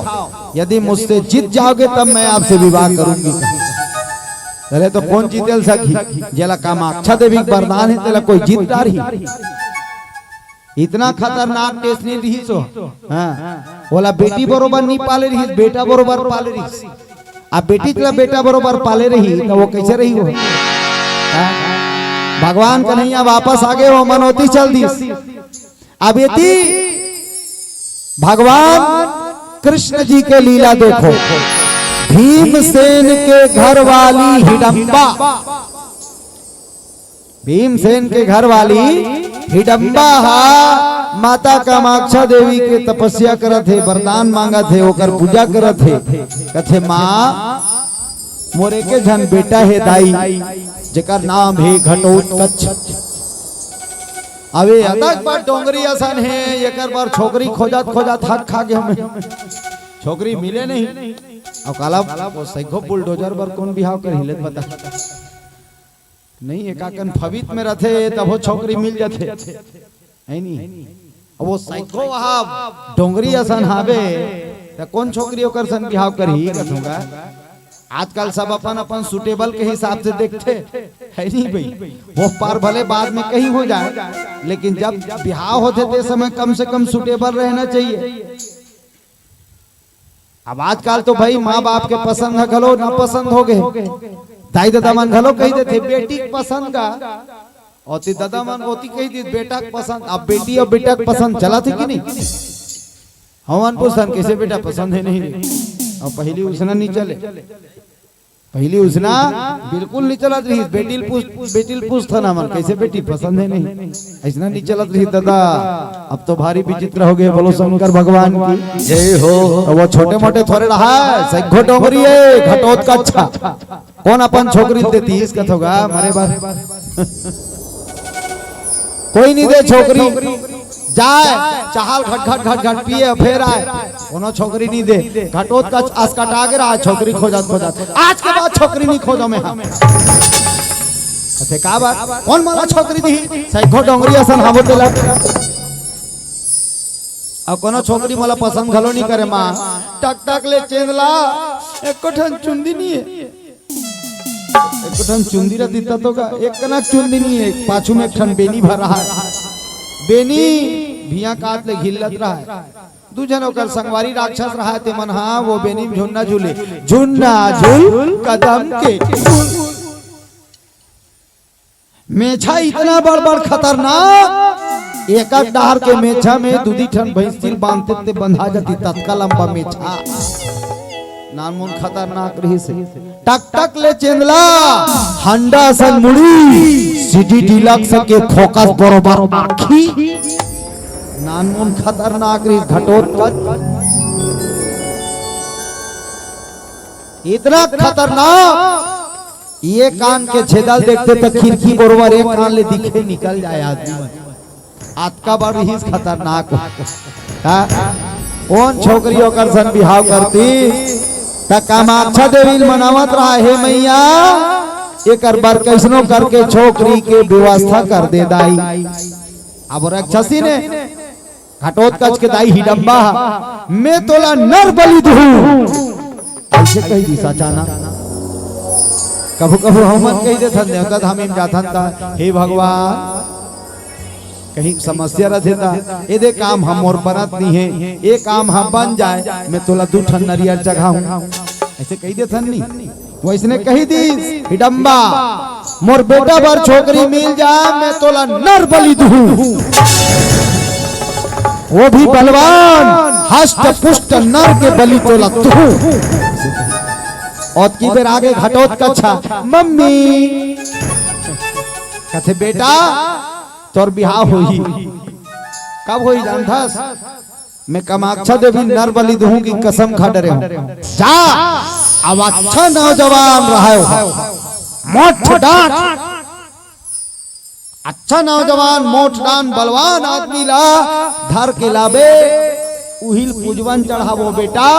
यदि मुझसे जीत जाओगे तब मैं आपसे विवाह करूंगी। अरे तो कौन जीतेल सकी? जेला कामाक्षा देवी वरदान है तेला कोई जीत रही। इतना खतरनाक टेस्ट नहीं रही सो। हाँ बोला बेटी बरोबर नहीं पाले रही, बेटा बरोबर पाले रही। अब बेटी तेला बेटा बरोबर पाले रही तो वो कैसे रही हो? भगवान कन्हैया वापस आ गए, वो मनोती चल दी। अब यदि भगवान कृष्ण जी के लीला देखो, भीमसेन के घर वाली हिडंबा भीमसेन के घर वाली हिडम्बा माता कामाक्षा देवी के तपस्या करत थे, वरदान मांगा थे, ओकर पूजा करत थे। कथे माँ मोरे के झन बेटा है दाई, जेकर नाम है घटोत्कच। अबे अतक बार डोंगरी आसान है, एकर बार छोकरी खोजात खोजात हाथ खा गए हमें, छोकरी मिले नहीं। और काला वो सैखो बुलडोजर बर कौन बिहाव कर हिलत बता नहीं, एकाकन फवित में रहते तब वो छोकरी मिल जाते है नहीं। वो सैखो वहाँ डोंगरी आसान हावे तो कौन छोकरी ओकर सन बिहाव कर ही कहूँगा। आजकल सब अपन अपन सुटेबल के हिसाब से देखते है नहीं भाई, वो पार भले बाद में कहीं हो जाए, लेकिन जब बिहाव होते थे समय कम से कम सुटेबल रहना चाहिए। अब आजकल तो भाई माँ बाप के पसंद है घलो ना पसंद हो गए, दाई दादा मन घलो कही देते बेटी पसंद का, और दादा मन होती कही दी बेटा पसंद। अब बेटी और बेटा पसंद चला थे कि नहीं, हवन पुस्तन कैसे बेटा पसंद है नहीं। और पहली उसना नहीं चले, पहली उसना बिल्कुल नहीं चलत रही, बेटिल पूछ था ना मन कैसे बेटी पसंद है नहीं, ऐसा नहीं चलत रही दादा। अब तो भारी विचित्र हो गए, बोलो शंकर भगवान की जय हो। वो छोटे मोटे थोड़े रहा सैखो डोंगरी है घटोत्कच अच्छा, कौन अपन छोकरी देती इसका होगा हमारे बार कोई नहीं दे छोकरी, जाए चाहल घट घट घट घट पिए फिर आए, कोनो छोकरी नहीं दे। घटोत्कच आज कटा के रहा छोकरी खोजत खोजत, आज के बाद छोकरी नहीं खोजो में हम कथे का बात कौन माला छोकरी दी सैखो डोंगरी असन हाबो देला। अब कोनो छोकरी मला पसंद घलो नहीं करे माँ, टक टक ले चेंदला एक कोठन चुंदी नहीं है, एक कोठन चुंदी रहती तो का एक कनक चुंदी नहीं है, पाछू में एक ठन बेनी भर रहा है, बेनी भिया काट ले घिल्लत रहा है। दूजन ओकर संगवारी राक्षस रहा है, ते मन हाँ वो बेनी झुन्ना झूले, झुन्ना झूल कदम के मेछा इतना बड़ बड़ खतरनाक, एक डार के मेछा में दूधी ठन भैंसिल बांधते ते बंधा जाती तत्काल लंबा मेछा, नानमुन खतरनाक रही से। टक टक ले चेंदला हंडा सन मुड़ी सिटी डिलक्स के फोकस बरोबर आखी, नानमुन खतरनाक रही घटोत्कच, इतना खतरनाक ये कान के छेदल देखते तो खिड़की बरोबर एक कान ले दिखे निकल जाए आदमी, आतका बड़ ही खतरनाक। कौन छोकरियों कर सन बिहाव करती कामाक्षा देवी मनावत रहा है मैया, एक बार कैसनो करके छोकरी के व्यवस्था कर दे दाई। अब राक्षसी ने घटोत्कच के दाई हिडम्बा मैं तोला नर बलि दूं ऐसे कही दी सचाना। कभू कभू हम कही दे थन देवता धामी जाथन ता हे भगवान कहीं समस्या रहे था ये दे काम हम मोर बनत नहीं है, ये काम हम बन जाए मैं तोला दू ठन नरियर चढ़ाऊं ऐसे कही दे थन नहीं, वो इसने कही दी हिडम्बा मोर बेटा बर छोकरी मिल जाए मैं तोला नर बलि दूं, वो भी बलवान हष्ट पुष्ट नर के बलि तोला दूं। और की बेर आगे घटोत्कच मम्मी कथे बेटा तोर बिहाव होई, कब होई जानथस मैं कामाक्षा देवी नर बलि दूं की कसम खा डरे हूं। जा अब अच्छा नौजवान रहा हो मोठ डांट, अच्छा नौजवान मोठ डांट बलवान आदमी ला धर के लाबे उहिल पूजवन चढ़ावो बेटा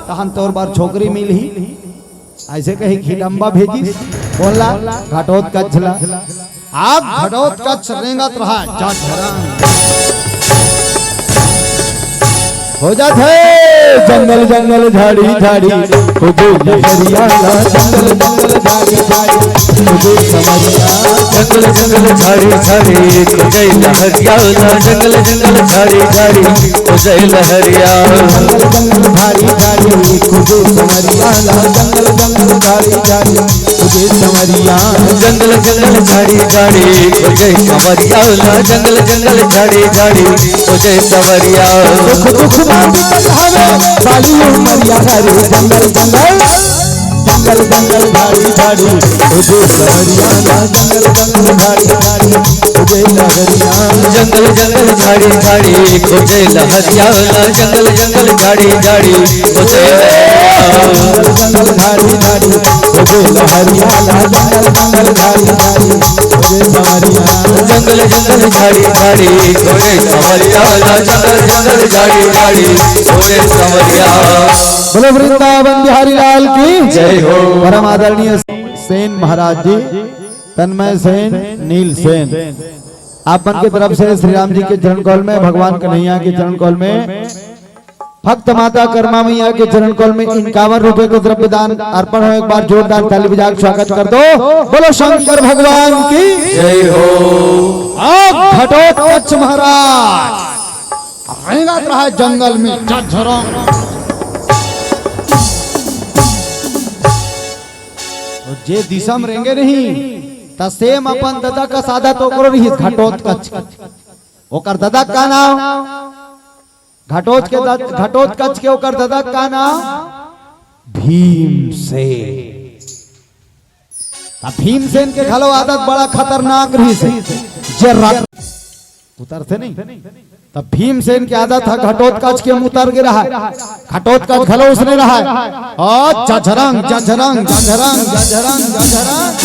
तहन तोर बार छोकरी मिलही ऐसे कही हिडम्बा भेजी बोला घटोत्कच ला। आप घटोत्कच रेंगत रहा हो जाते जंगल जंगल झाड़ी झाड़ी जंगल जंगल झाड़ी झाड़ी जंगल जंगल झाड़ी झाड़ी जय लहरिया जंगल जंगल झाड़ी झाड़ी जय लहरिया जंगल जंगल झाड़ी झाड़ी खुदे समरिया जंगल जंगल झाड़ी झाड़ी खुदे समरिया जंगल जंगल झाड़ी झाड़ी जय कंवरिया जंगल जंगल झाड़ी झाड़ी जय कंवरिया दुख दुख बाली उमरिया रे जंगल जंगल जंगल जंगल झाड़ी झाड़ी तुझे लहरियाना, जंगल जंगल झाड़ी झाड़ी तुझे लहरियाना, जंगल जंगल झाड़ी झाड़ी खोजे लहरियाला, जंगल जंगल झाड़ी झाड़ी खोजे जंगल झाड़ी झाड़ी तुझे लहरियाना, जंगल जंगल झाड़ी झाड़ी तुझे लहरियाना, जंगल जंगल झाड़ी झाड़ी खोजे संवरियाला, जंगल जंगल झाड़ी झाड़ी खोजे संवरिया। बोलो वृंदावन बिहारी लाल की जय हो। परम आदरणीय सेन महाराज जी, तन्मय सेन, नील सेन, आप मन की तरफ से श्री राम जी के चरण कौल में, भगवान कन्हैया के चरण कौल में, भक्त माता कर्मा मैया के चरण कौल में 51 रुपए को द्रव्य दान अर्पण हो। एक बार जोरदार ताली बजा के स्वागत कर दो। बोलो शंकर भगवान की जय हो। घटोत्कच महाराज रेंगत रहा है जंगल में झरझरों, जे दिशा में रेंगे नहीं त सेम अपन दादा का सादा तो करो रही घटोत्कच। ओकर दादा का नाम घटोत्कच के ओकर दादा का नाम भीमसेन। भीमसेन के खलो आदत बड़ा खतरनाक रही से, जे उतरते नहीं तब भीमसेन की आदत है घटोत्कच के उतर गिरा है, घटोत्कच खलो उसने रहा है और झझरंग झझरंग झझरंग झझरंग झझरंग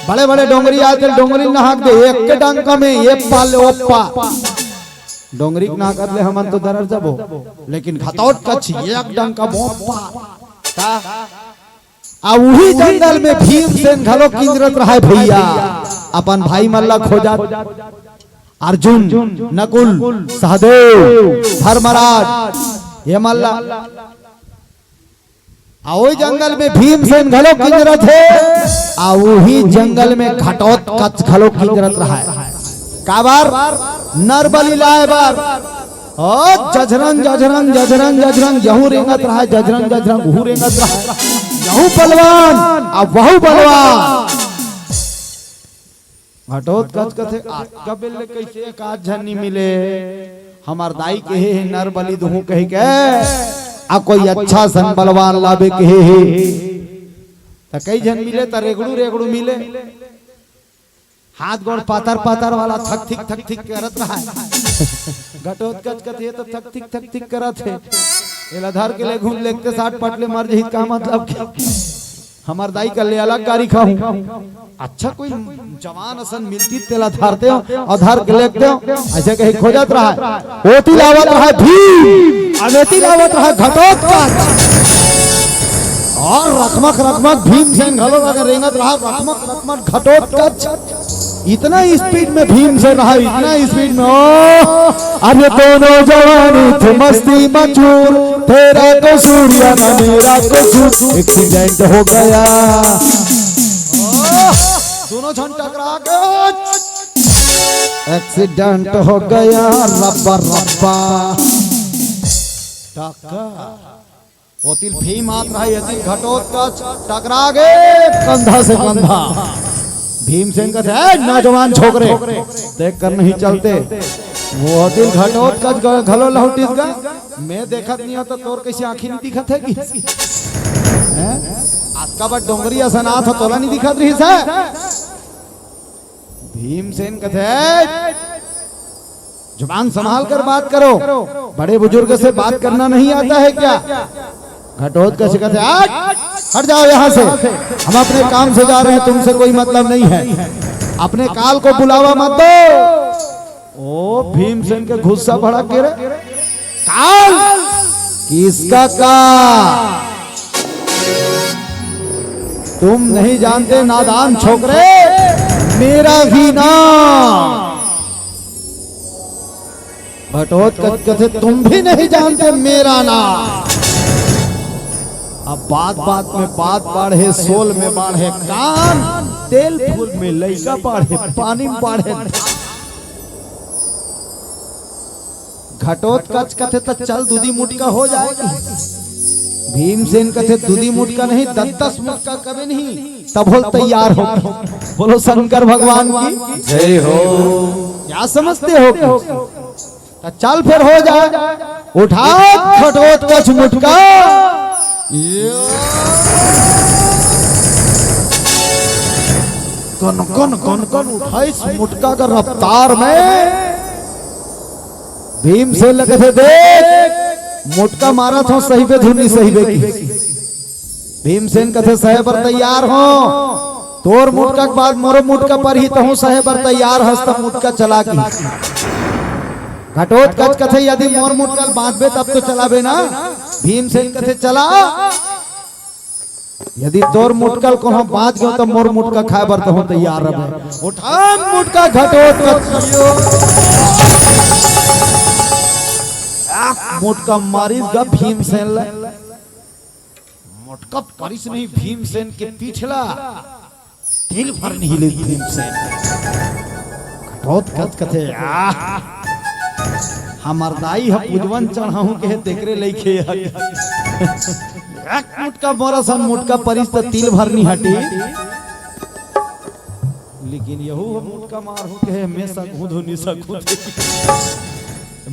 बड़े बड़े डोंगरी आते, डोंगरी नहाक दे एक के डंका में ये पाल ओप्पा डोंगरी ना कर ले हमन तो दरर जबो, लेकिन घटोत्कच एक डंका मोप्पा आ वही जंगल में भीमसेन खलो किंजरत रहा है भैया। अपन भाई मल्ला खोजा अर्जुन, नकुल, सहदेव, धर्मराज, ये मल्ला वही जंगल में भीमसेन घलो किंजरत है, आ वही जंगल में घटोत्कच घलो किंजरत रहा है। काबार नरबली लाए बार और जजरंग जजरंग जजरंग जजरंग यहू रेंगत रहा है, जजरंग जजरंग वहू रेंगत रहा है, यहू पलवान अब वहू बलवान। घटोत्कच कथे कबिल कैसे एक आध झन्नी मिले, हमार दाई के हे नर बलि दूं कह के आ कोई अच्छा सन बलवान लावे के हे त कई जन मिले त रेगड़ू रेगड़ू मिले, हाथ गोड़ पातर पातर वाला थक थिक करत रहा है। घटोत्कच कथे तो थक थिक करत है, एला धर के ले घूम लेते 60 पटले मर जही का मतलब हमार दाई का ले अलग गाड़ी खाऊं। अच्छा कोई जवान असन मिलती तेला धारते हो और धार के लेते हो, ऐसे कहीं खोजत रहा है। ओती लावत रहा भीम, अवेती लावत रहा घटोत्कच और रखमक रखमक भीमसेन घलो अगर रेंगत रहा, रखमक रखमक घटोत्कच इतना स्पीड में भीमसेन रहा, इतना स्पीड में। ओ अरे दोनों जवानी थे मस्ती मचूर, तेरा कसूर या ना मेरा कसूर, एक्सीडेंट हो गया, दोनों झन टकरा गए, एक्सीडेंट हो गया, रब्बा रब्बा ओतिल भीम आत रहा, यदि घटोत्कच टकरा गए कंधा से कंधा। भीमसेन कहते हैं नौजवान छोकरे देख कर नहीं चलते, वो दिल घटोत्कच घलो लहुटिस गा, मैं देखत नहीं होता तोर कैसे आंखी नहीं दिखत है कि आज का बड़ डोंगरी असनाथ हो तोला नहीं दिखत रही है। भीमसेन कहते जुबान संभाल कर बात करो, बड़े बुजुर्ग से बात करना नहीं आता है क्या? घटोत्कच कहते हट जाओ यहाँ से, हम अपने काम से जा रहे हैं, तुमसे कोई मतलब नहीं है, अपने काल को बुलावा मत दो। ओ भीमसेन के गुस्सा भड़क गिरे, काल किसका काल? तुम नहीं जानते नादान छोकरे, मेरा ही नाम। घटोत्कच कहते तुम भी नहीं जानते मेरा नाम। अब बात बात में बात बढ़े, सोल में बढ़े कान, तेल फूल में लइका बढ़े, पानी में बढ़े। घटोत्कच कहते तो चल दूधी मुटका हो जाएगी, भीमसेन कहते दूधी मुटका नहीं 10 मुटका कभी नहीं, तब हो तैयार हो। बोलो शंकर भगवान की जय हो। क्या समझते हो? तो चल फिर हो जाए, उठा घटोत्कच मुटका। कन कन कन कन उठा इस मुटका का रफ्तार में भीम से लगे थे देख मुटका मारा था सही पे धुनी सही पे की भीमसेन कथे सहे पर तैयार हो तोर मुटका के बाद मोरो मुटका पर ही तो सहे पर तैयार हस्त मुटका चला की घटोत्कच कथे यदि मोर मुटका बांधबे तब तो चलाबे ना भीमसेन कथे चला यदि तोर मुटकल को बांध गयो तो मोर मुटका खाए बर तो तैयार रहे उठा मुटका घटोत्कच मुटका मारिस गा भीमसेन ले मुटका परिस नहीं भीमसेन के पीछला तिल भर नहीं ले भीमसेन घटोत्कच कथे हमर दाई ह पूजवन चढ़ाहू के देखरे लेके एक मुटका मोरा सन मुटका परिस त तिल भर नहीं हटी लेकिन यहू मुटका मार हो के मैं सकूं धुनी सकूं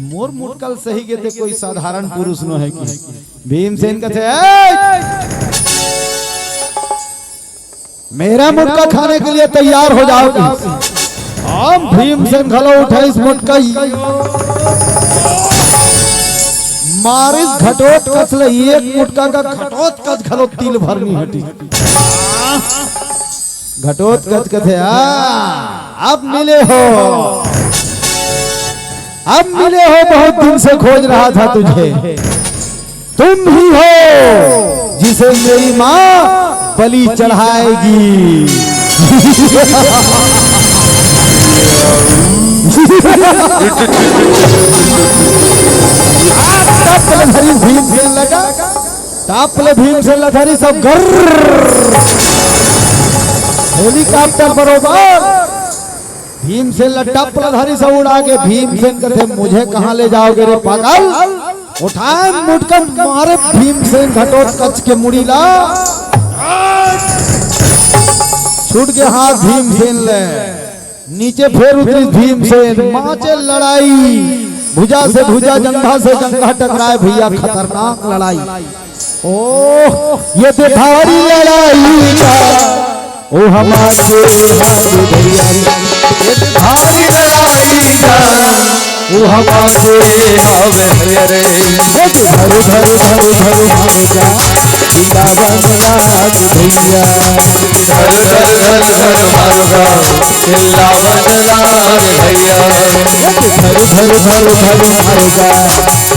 मोर मुटकल सही के थे कोई साधारण पुरुष न है कि भीमसेन कथे मेरा मुटका खाने के लिए तैयार हो जाओ हम भीमसेन खलो उठा इस मुटका मारिस घटोत्कच ले एक मुटका का घटोत्कच खलो तिल भरनी हटी घटोत्कच कथे अब मिले हो बहुत दिन से खोज रहा था तुझे तुम ही हो जिसे मेरी माँ बलि चढ़ाएगी भीमसेन लगा तापले भीमसेन लथारी सब हेलीकॉप्टर बरोबर भीमसेन लट्टा धारी से उड़ा के भीमसेन कहते मुझे कहां ले जाओगे रे पागल उठाए मुटका मारे भीमसेन घटोत्कच के मुड़ीला छूट के हाथ भीमसेन ले नीचे फिर उतरी भीमसेन माचे लड़ाई भुजा से भुजा जंघा से जंघा टकराए भैया खतरनाक लड़ाई ओह ये तो भारी लड़ाई ओ हमारे भैया भारी लड़ाई जा वो हमारे नावे रे धर धर धर धर जा बिना बंगलाज भैया धर धर धर धर मारगा किल्ला बदलार भैया धर धर धर धर जा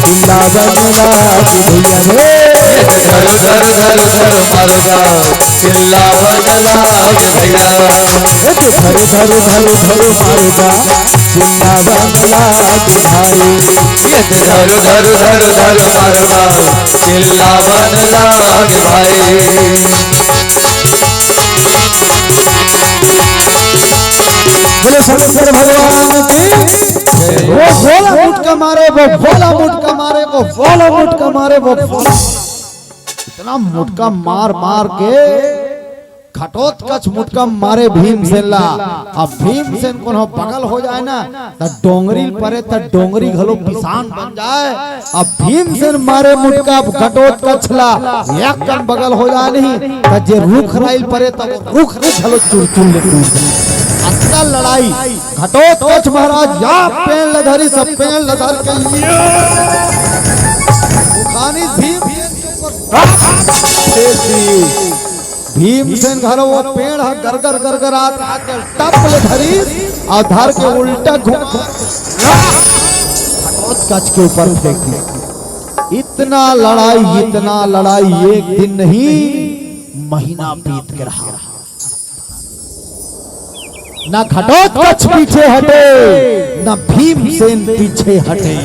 बिना बंगलाज भैया धर धर धर धर मारगा किल्ला बदलार भैया धर धर धर धर जा बिना बंगलाज भाई धर धर धर धर मारगा किल्ला बदलार भाई बोले शंकर भगवान की वो भोला मुटका मारे वो भोला मुटका मारे वो भोला मुटका मारे वो इतना मुटका मार मार के घटोत्कच मुटका मारे भीमसेन ला अब भीमसेन कोनो पगल हो जाए ना त डोंगरी परे त डोंगरी घलो पिसान बन जाए अब भीमसेन मारे मुटका घटोत्कच ला एक कन बगल हो जाए नहीं त जे रुख राइल परे त रुख रे घलो चुर चुर ले टूट अत्ता लड़ाई घटोत्कच महाराज या पेड़ लधरी सब पेड़ लधर के उखानी भीमसेन के ऊपर भीमसेन घरो वो पेड़ है गरगर गरगर आके टपले धरी और धर के उल्टा घुमा घटोत्कच के ऊपर फेंक दी इतना लड़ाई एक दिन नहीं महीना बीत के रहा ना घटोत्कच पीछे हटे ना भीमसेन पीछे हटे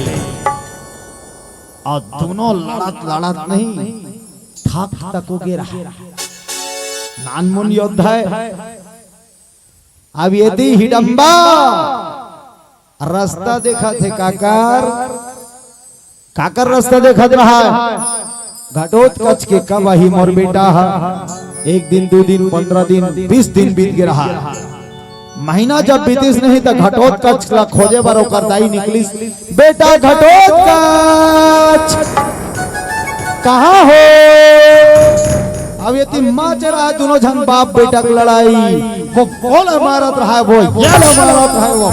और दोनों लड़त नहीं थक तकोगे रहा नानमुन योद्धा है अब यदि हिडंबा रास्ता देखा थे काकर रास्ता देखा रहा है घटोत्कच के कब ही मोर बेटा है 1 दिन 2 दिन 15 दिन 20 दिन बीत गया रहा महीना जब बीतीस नहीं तो घटोत्कच ला खोजे बारो करदाई निकली बेटा घटोत्कच कहाँ हो अब ये माच रहा है दोनों जन बाप बेटा की लड़ाई। वो बोल मारत रहा है, वो ये मारत रहा है, वो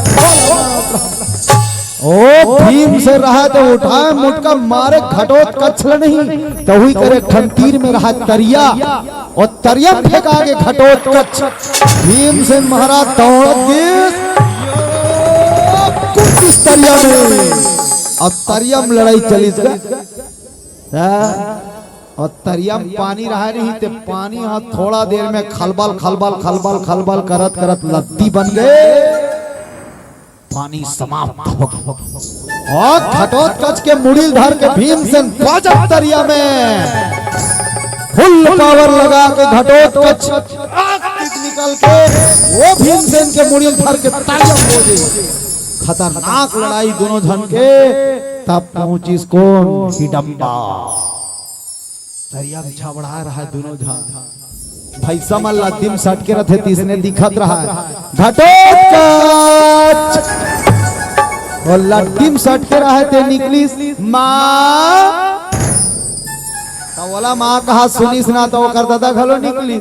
ओ भीम से रहा तो उठाए मुटका मारे घटोत कछल नहीं तो हुई करे खंतीर में रहा तरिया और तरिया फेंका के घटोत कच्छ। भीम से महाराज दौड़ कुछ तरिया में अब तरिया में लड़ाई चली और तरिया में पानी रहा नहीं तो पानी हाँ थोड़ा देर में खलबल खलबल खलबल खलबल करत करत लद्दी बन गए। पानी समाप्त हो गया और घटोत्कच के मुड़ील धर के भीमसेन बाजब तरिया में फुल पावर लगा के घटोत्कच निकल के वो भीमसेन के मुड़ील धर के तरिया हो गई। खतरनाक लड़ाई दोनों जन के। तब पहुंची कौन हिडम्बा तरिया बिछा बढ़ा रहा है दोनों जन। भाई समल लद्दीम सट के रथे तीसने दिखत रहा है घटोत्कच और लद्दीम सट के रहे थे निकली माँ तो बोला माँ कहा सुनीस ना तो कर दादा घलो निकली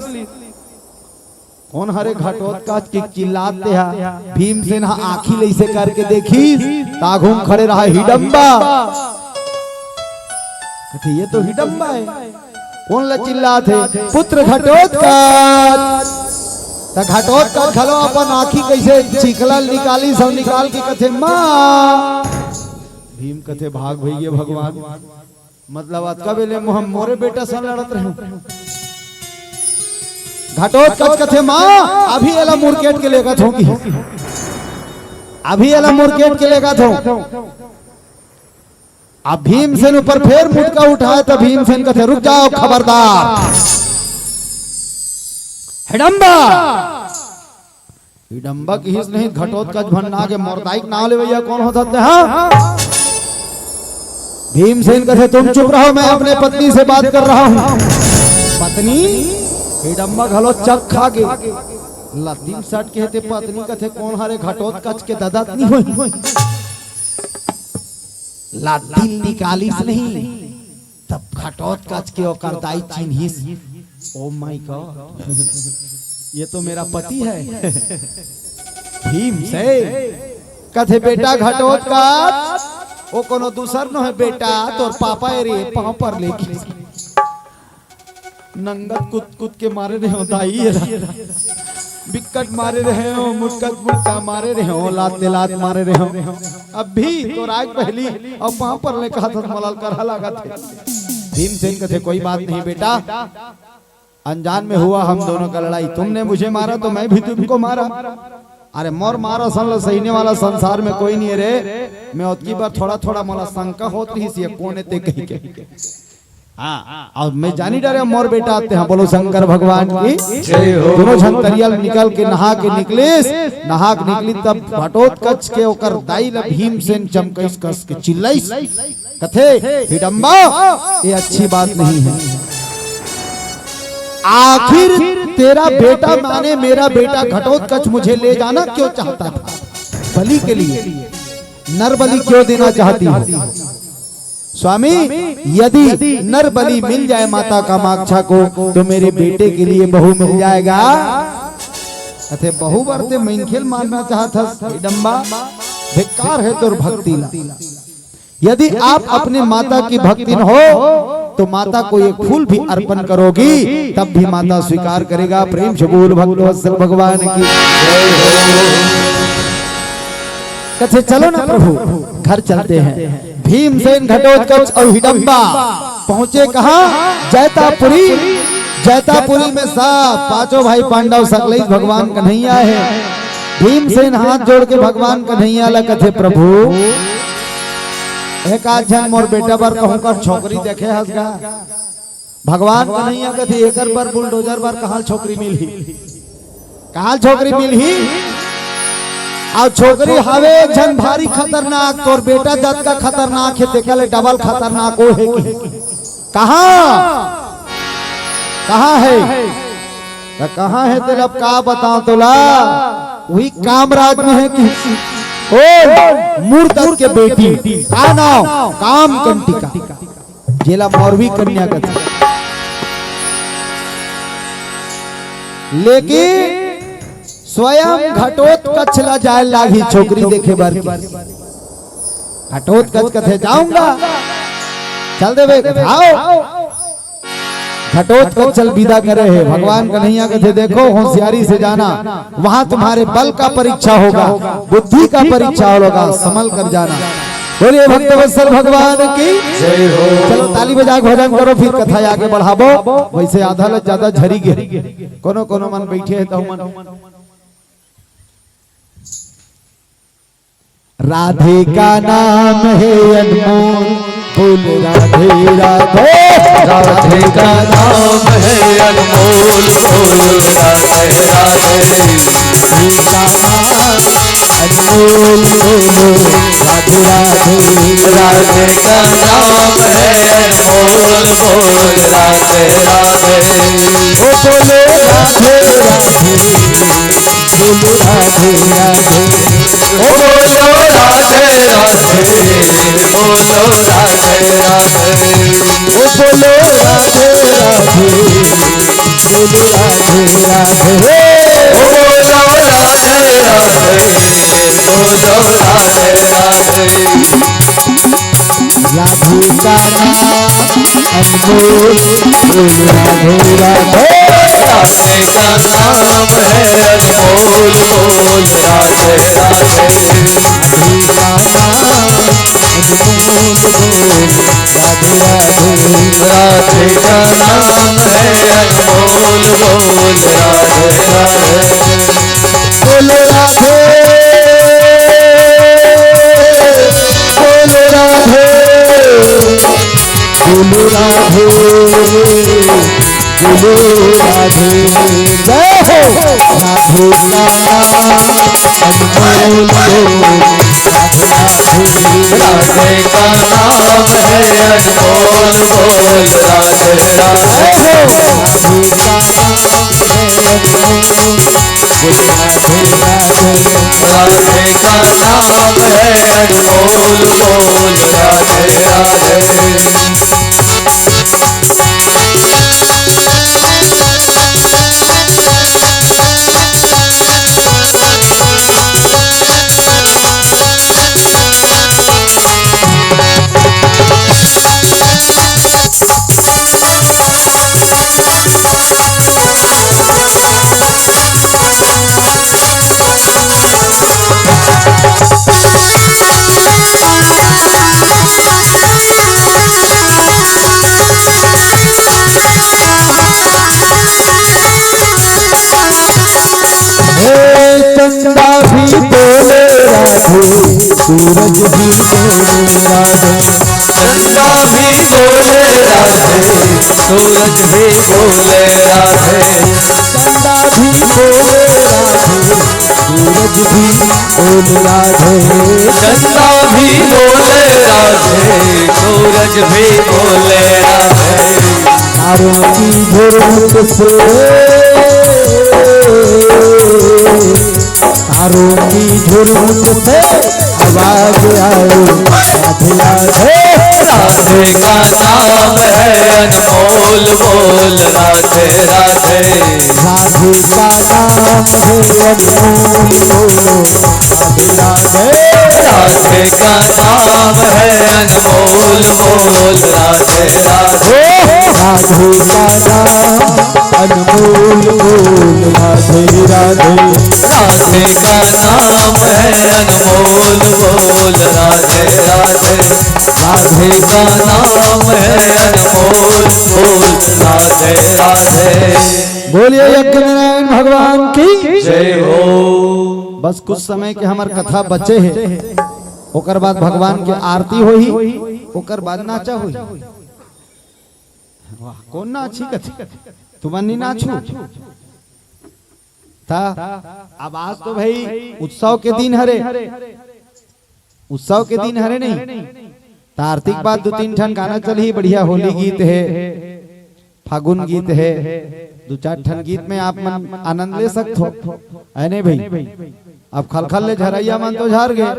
कौन हरे घटोत्कच की चिल्लाते हैं। भीमसेन आँखी लैसे करके देखी ताघूम खड़े रहा हिडम्बा। ये तो हिडम्बा है। कौन ला चिल्ला थे पुत्र घटोत्कच। घटोत्कच खलो अपन आँखी कैसे चिखला निकाली सब निकाल के कथे माँ। भीम कथे भाग भैया भगवान मतलब आज का बेले मोरे बेटा सन लड़त रहे। घटोत्कच कथे माँ अभी एला मुरकेट के लेगा थोंगी अभी एला मुरकेट के लेगा थो। अब भीमसेन ऊपर फिर मुटका उठाए तो भीमसेन कथे रुक जाओ खबरदार। हिडम्बा हिडम्बा की हिस नहीं घटोत्कच भन्ना के मोरदाइक नाव ले भैया कौन हो सकते हैं। भीमसेन कथे तुम चुप रहो मैं अपने पत्नी से बात कर रहा हूं। पत्नी हिडम्बा घलो चक खा के लद्दीम सट कहते पत्नी कथे कौन हरे घटोत्कच के ददत नहीं हुई लद्दीम निकालिस नहीं तब घटोत्कच के ओकर दाई चिन्हिस। ओ माय गॉड ये तो मेरा पति है। भीम से कथे बेटा घटोत्कच वो कोनो दूसर न है बेटा तोर पापा रे पांव पर लेके नंगत कुत कुत के मारे रहे हो दाई बिकट मारे रहे हो मुटकत मुटका मारे रहे हो लात मारे रहे हो। अब भी तो राज पहली और पांव पर ले कहा था मलाल कर लगा थे। भीमसेन कथे कोई बात नहीं बेटा अनजान में हुआ हम दोनों का लड़ाई। तुमने मुझे मारा तो मैं भी तुमको मारा। अरे मोर मारा सन सहीने वाला संसार में कोई नहीं है रे। मैं उतकी बार थोड़ा थोड़ा मला शंका होती ही कोने ते कहीं के हाँ और मैं जानी डरे मोर बेटा आते हैं। बोलो शंकर भगवान की जय हो। दोनों जन तरियल निकल के नहा के निकली तब घटोत्कच के ओकर दाई ला भीमसेन चमकैस कस के चिल्लाइस कथे हिडम्बा ये अच्छी बात नहीं है। आखिर तेरा बेटा माने मेरा बेटा घटोत्कच मुझे ले जाना क्यों चाहता था। बलि के लिए नर बलि क्यों देना चाहती हो स्वामी। यदि नर बलि मिल जाए माता कामाक्षा को तो मेरे बेटे के लिए बहू मिल जाएगा। अथे बहू बरते मैनखेल मानना चाहता हिडम्बा धिक्कार है तोर भक्ति ला। यदि आप अपने माता की भक्ति न हो तो माता को एक फूल भी अर्पण करोगी तब भी माता स्वीकार करेगा। प्रेम से बोल भक्तवत्सल भगवान की कथे चलो ना प्रभु घर चलते हैं। भीमसेन घटोत्कच और हिडम्बा पहुंचे कहां जैतापुरी। जैतापुरी में सब पांचों भाई पांडव सकलई भगवान कन्हैया है। भीमसेन हाथ जोड़ के भगवान कन्हैया ला कथे प्रभु एक आजन मोर बेटा बार कहूं कर छोकरी देखे हसगा। भगवान कन्हैया कथे एकर बार बुलडोजर बार कहां छोकरी मिलही कहां छोकरी मिलही। और छोकरी हवे जन भारी खतरनाक तोर बेटा जत का खतरनाक है देखे ले डबल खतरनाक हो है कहाँ है तेरा का बताओ तोला वही कामराज में है कि ओ मूर्तक के बेटी का नाम काम कंटिका जिला मौरवी कन्या का लेकिन स्वयं घटोत्कच ला जाए लागी छोकरी देखे बार घटोत्कच कथे जाऊंगा चल देवे आओ घटोत्कच चल विदा करे है भगवान कन्हैया कथे देखो होशियारी से जाना वहां तुम्हारे बल का परीक्षा होगा बुद्धि का परीक्षा होगा संभल कर जाना। बोलिए भक्तवत्सल भगवान की जय हो। चलो ताली बजा भोजन करो फिर कथा आगे बढ़ाबो। वैसे आधा ल ज्यादा झरी गे कोनो कोनो मन बैठे है तो मन राधे का नाम है अनमोल बोल राधे राधे राधे का नाम है अनमोल बोल राधे राधे अनमोल बोलो राधे राधे राधे का नाम है अनमोल बोल राधे राधे ओ बोलो राधे राधे बोलो राधे राधे ओ बोलो राधे राधे बोलो राधे राधे ओ बोलो राधे राधे बोलो राधे राधे ओ बोलो राधे राधे बोलो राधे राधे राधे का नाम अनमोल बोल राधे राधे राधे का नाम है अनमोल बोल राधे राधे राधे का नाम अनमोल बोल राधे राधे राधे का नाम है अनमोल बोल राधे राधे बोलो राधे बोलो राधे बोलो राधे बोलो राधे जय हो। राधे का नाम अनमोल बोल राधे राधे राधे का नाम है अनमोल बोल राधे राधे राधे का नाम है अनमोल बोल राधे राधे राधे का नाम है अनमोल बोल राधे राधे चंदा भी बोले राधे सूरज भी बोले राधे चंदा भी बोले राधे सूरज भी बोले राधे चंदा भी बोले राधे सूरज भी बोले राधे चंदा भी बोले राधे सूरज भी बोले राधे तारों की झुरमुट से तारों की झुरमुट से आवाज आए राधे राधे राधे का नाम है अनमोल बोल राधे राधे राधे का नाम है अनमोल बोलो राधे राधे राधे का नाम है अनमोल बोल राधे राधे राधे का नाम अनमोल बोल राधे राधे राधे का नाम है अनमोल बोल राधे राधे राधे का नाम है अनमोल बोल राधे राधे बोलिए यज्ञ नारायण भगवान की जय हो। बस कुछ समय के हमार कथा बचे है ओकर बाद भगवान के आरती होई ओकर बाद नाचा होई। वाह कौन ना अच्छी कथी तुमनी नाचू था। अब आज तो भाई उत्सव के दिन हरे उत्सव के दिन हरे नहीं तार्तिक बाद 2-3 ठन गाना चली बढ़िया होली गीत है फागुन गीत है 2-4 ठन गीत में आप मन आनंद ले सकते हो है नहीं भाई। अब खलखल ले झरैया मन तो झार गए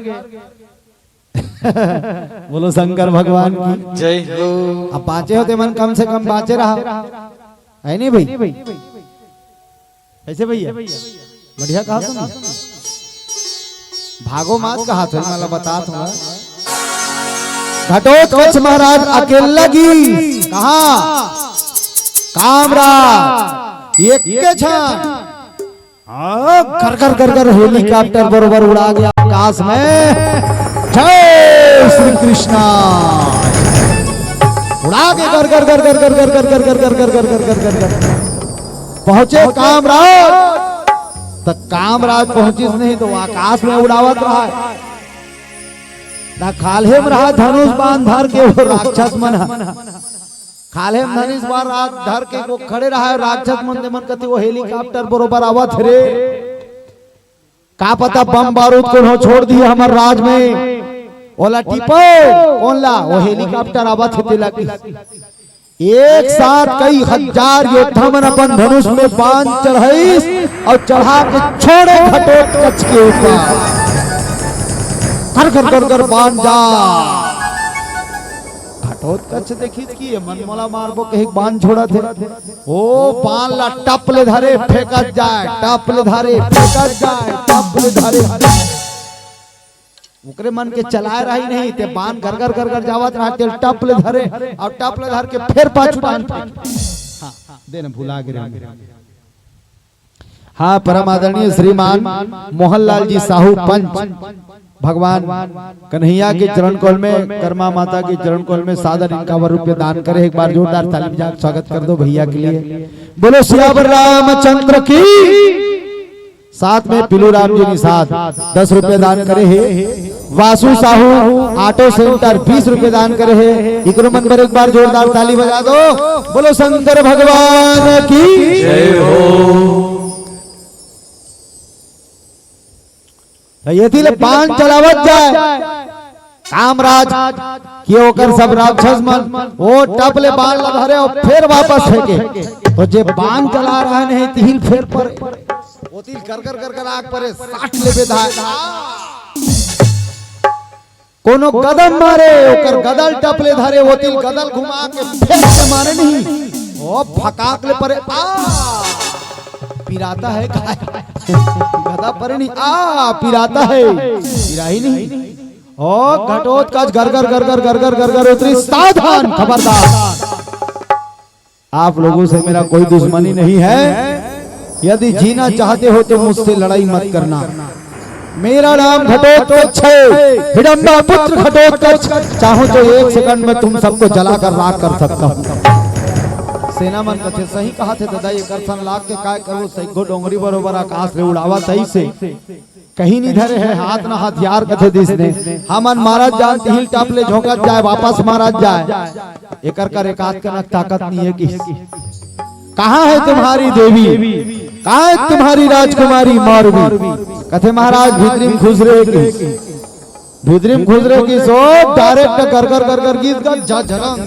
बोलो शंकर भगवान की जय हो। अब बाँचे होते मन कम से कम बाँचे रहा है नहीं भाई। कैसे भैया बढ़िया कहा तुमने, भागो मात कहा था मैं बता दूंगा। घटोत्कच महाराज अकेले लगी कहा कामराज एक के छन कर कर कर कर हेलीकॉप्टर बरोबर उड़ा गया आकाश में। जय श्री कृष्णा उड़ा के कर कर कर कर कर कर कर कर कर कर कर कर कर कर कर कर पहुंचे कामराज। तो कामराज पहुंचिस नहीं तो आकाश में उड़ावत रहा ना, खाले में रहा धनुष बांध धर के वो राक्षस मन खाले में धनुष बांध धर के वो खड़े रहा राक्षस मन मन कति वो हेलीकॉप्टर बरोबर आवत रे। का पता बम बारूद को छोड़ दिए हमारे राज में। ओला टिपो कौन ला वो हेलीकॉप्टर आवत थे लगी। एक साथ कई हजार योद्धा मन अपन धनुष में बांध चढ़ाईस और चढ़ा के छोड़े घटोत्कच के ऊपर कर कर कर कर बांध जा। घटोत्कच देखी कि मनमोला मारबो के एक बांध छोड़ा थे ओ बांध ला टप ले धरे फेंकत जाए, टप ले धरे फेंकत जाए, टप ले धरे उकरे मन के चलाए रही नहीं ते बांध घर घर घर घर जावत रहा ते टप ले धरे और टप ले धर के फिर पाछू बांध। हां देना भुला गिरे। हाँ परम आदरणीय श्रीमान मोहनलाल जी साहू पंच भगवान कन्हैया के चरण कौल में कर्मा माता के चरण कौल में सादर 51 रुपये दान करे। एक बार जोरदार ताली बजा स्वागत कर दो भैया के लिए। बोलो सियावर रामचंद्र की। साथ में पिलू राम जी निषाद 10 रुपये दान करे है। वासु साहू ऑटो सेंटर 20 रुपये दान करे है। इकरो मन पर एक बार जोरदार ताली बजा दो। बोलो शंकर भगवान की जय हो। यदि बाण चलावत जाए कामराज कि ओकर सब राक्षस मन वो टप ले बाण लधरे और फिर वापस फेंके तो जे बाण चला रहा नहीं तिल फिर पर वो तिल कर कर कर कर आग परे 60 ले बेधा कोनो कदम मारे ओकर गदल टप ले धरे वो तिल गदल घुमा के फिर से मारे नहीं ओ फकाक ले परे पिराता है गदा पर नहीं पिराता है पिरा ही नहीं। ओ घटोत्कच घर घर घर घर घर घर घर घर उतरी सावधान खबरदार। आप लोगों से मेरा कोई दुश्मनी नहीं है। यदि जीना चाहते हो तो मुझसे लड़ाई मत करना। मेरा नाम घटोत्कच है, हिडम्बा पुत्र घटोत्कच। चाहो तो 1 सेकंड में तुम सबको जलाकर राख कर सकता हूँ। सेना मन कथे सही कहा थे दादा ये करसन लाग के काय करो सही गो डोंगरी बरोबर आकाश रे उड़ावा सही से कहीं नहीं धरे है हाथ ना हथियार कथे दिस ने हमन महाराज जान हिल टाप ले झोंकत जाए वापस महाराज जाए एकर कर एकात कनक ताकत नहीं है कि कहां है तुम्हारी देवी, कहां है तुम्हारी राजकुमारी मारवी। कथे महाराज भिद्रिम खुजरे की सो डायरेक्ट कर कर कर कर गीत का झरंग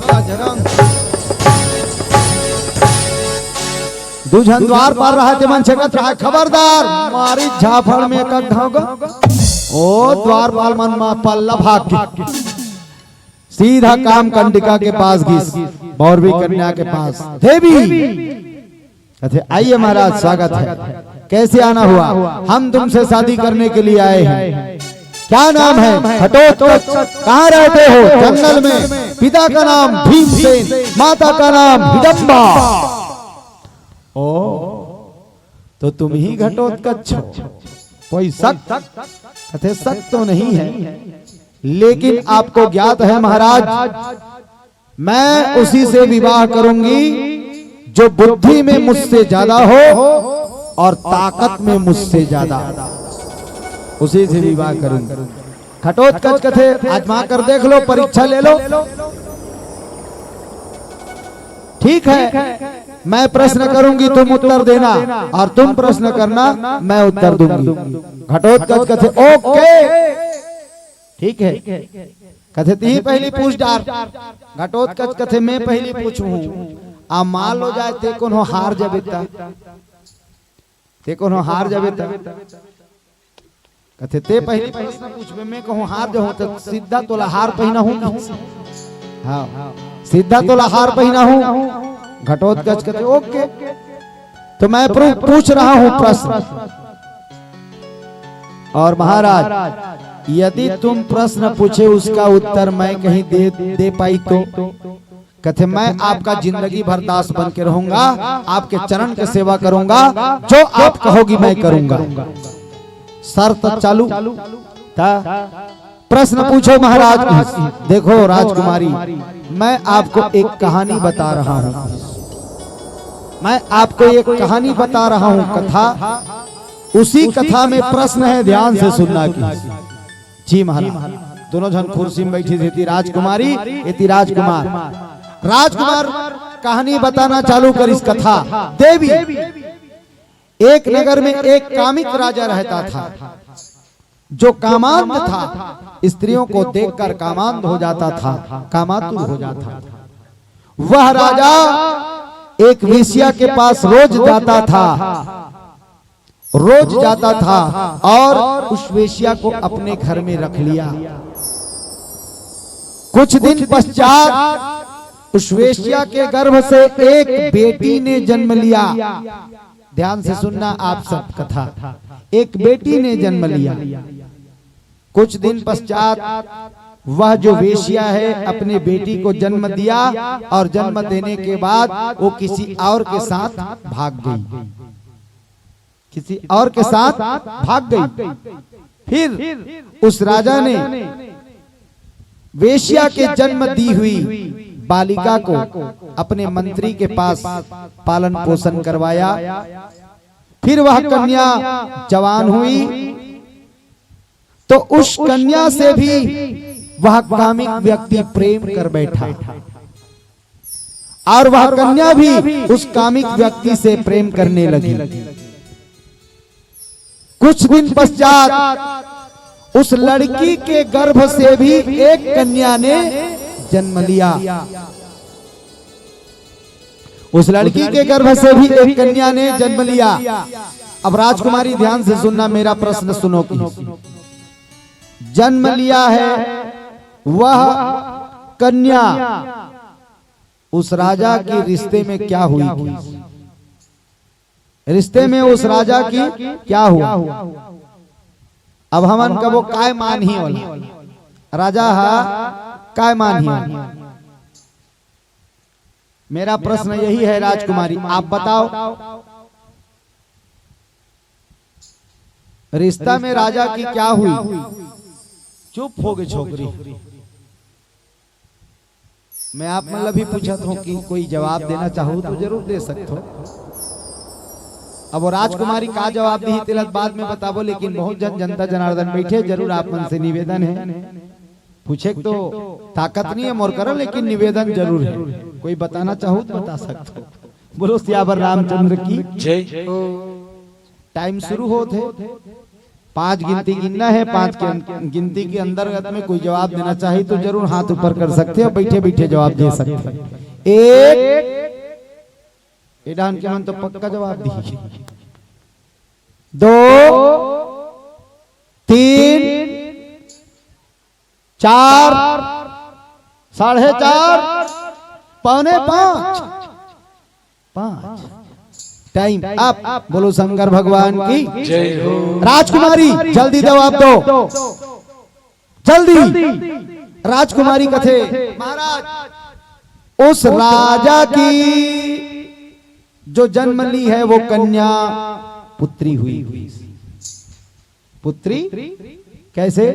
दुझन द्वार पर रहा थे मन छकत रहा खबरदार मारी झाफड़ में एक धागा ओ द्वार पाल मन मा पल्ला भाग के सीधा काम कंडिका के पास घिस बौरवी कन्या के पास देवी कहते आइए महाराज स्वागत है। कैसे आना हुआ? हम तुमसे शादी करने के लिए आए हैं। क्या नाम है? घटोत्कच। कहाँ रहते हो? जंगल में। पिता का नाम भीमसेन, माता का नाम हिडम्बा। ओ तो तुम ही घटोत्कच हो? कोई शक? कहते शक तो नहीं है, लेकिन आपको ज्ञात है महाराज मैं उसी से विवाह करूंगी जो बुद्धि में मुझसे ज्यादा हो और ताकत में मुझसे ज्यादा, उसी से विवाह करूंगी। घटोत्कच कहते आजमा कर देख लो, परीक्षा ले लो। ठीक है, मैं प्रश्न करूंगी तुम उत्तर देना और तुम प्रश्न करना मैं उत्तर दूंगी। घटोत्कच कहते ओके ठीक है। कहते ती पहली पूछ डार। घटोत्कच कहते मैं पहली पूछूं आ मान लो जाए ते कोनो हार जाबे ते कोनो हार जाबे कहते ते पहली प्रश्न पूछबे मैं कहूं हार जाऊं तो सीधा तोला हार पहिना हूं। हां सीधा तोला हार पहिना हूं। घटोत्कच कहते ओके तो मैं पूछ रहा हूं प्रश्न, और महाराज यदि तुम प्रश्न पूछे उसका उत्तर मैं कहीं दे पाई तो कहते मैं आपका जिंदगी भर दास बन के रहूंगा, आपके चरण की सेवा करूंगा, जो आप कहोगी मैं करूंगा। शर्त चालू था। प्रश्न पूछो महाराज। देखो राजकुमारी, मैं आपको एक कहानी बता रहा हूं, मैं आपको एक कहानी बता रहा हूं, कथा। उसी कथा में प्रश्न है, ध्यान से सुनना की। जी महाराज, दोनों जन कुर्सी में बैठी थी, राजकुमारी ये राजकुमार। राजकुमार कहानी बताना चालू कर इस कथा। देवी, एक नगर में एक कामिक राजा रहता था, जो कामांध था, स्त्रियों को देखकर कामांध हो जाता था, कामातुर हो जाता था। वह राजा एक वेश्या के पास रोज जाता था, रोज जाता था और उस वेश्या को अपने घर में रख लिया। कुछ दिन पश्चात उस वेश्या के गर्भ से एक बेटी ने जन्म लिया। ध्यान से सुनना आप सब कथा। एक बेटी ने जन्म लिया। कुछ दिन पश्चात वह जो वेश्या है अपने बेटी को जन्म दिया, और जन्म देने के बाद वो किसी और के साथ भाग गई, किसी और के साथ भाग गई। फिर उस राजा ने वेश्या के जन्म दी हुई बालिका को अपने मंत्री के पास पालन पोषण करवाया। फिर वह कन्या जवान हुई तो उस कन्या से भी वह कामिक व्यक्ति प्रेम कर बैठा, और वह कन्या भी उस कामिक व्यक्ति से प्रेम करने लगी। कुछ दिन पश्चात उस लड़की के गर्भ से भी एक कन्या ने जन्म लिया। उस लड़की के गर्भ से भी एक कन्या ने जन्म लिया। अब राजकुमारी ध्यान से सुनना, मेरा प्रश्न सुनो कि जन्म लिया है वह कन्या उस राजा की रिश्ते में क्या हुई थी? रिश्ते में उस राजा की क्या हुआ? अब हमन कबो काय मान ही होला, राजा काय मान ही। मेरा प्रश्न यही है राजकुमारी, आप बताओ रिश्ता में राजा की क्या हुई? चुप हो गई छोकरी। मैं आप मतलब भी पूछा था कि कोई जवाब देना चाहो तो जरूर दे सकते हो। अब वो राजकुमारी का जवाब दी तिलक बाद में बताबो, लेकिन बहुत जनता जनार्दन बैठे, जरूर आप मन से निवेदन है, पूछे तो ताकत नहीं है मोर करो, लेकिन निवेदन जरूर है। कोई बताना चाहो तो बता सकते हो। बोलो सियावर रामचंद्र की जय। टाइम शुरू होते, 5 गिनती गिनना है, 5 गिनती के अंतर्गत में कोई जवाब देना चाहिए तो जरूर हाथ ऊपर कर सकते हो, बैठे बैठे जवाब दे सकते हैं। एक डान के मन तो पक्का जवाब दी। 2 3 4 4:30 पौने 5 टाइम आप बोलो शंकर भगवान की जय हो। राजकुमारी जल्दी जवाब दो, जल्दी। राजकुमारी कथे महाराज उस राजा की जो जन्म ली है वो कन्या पुत्री हुई। पुत्री कैसे?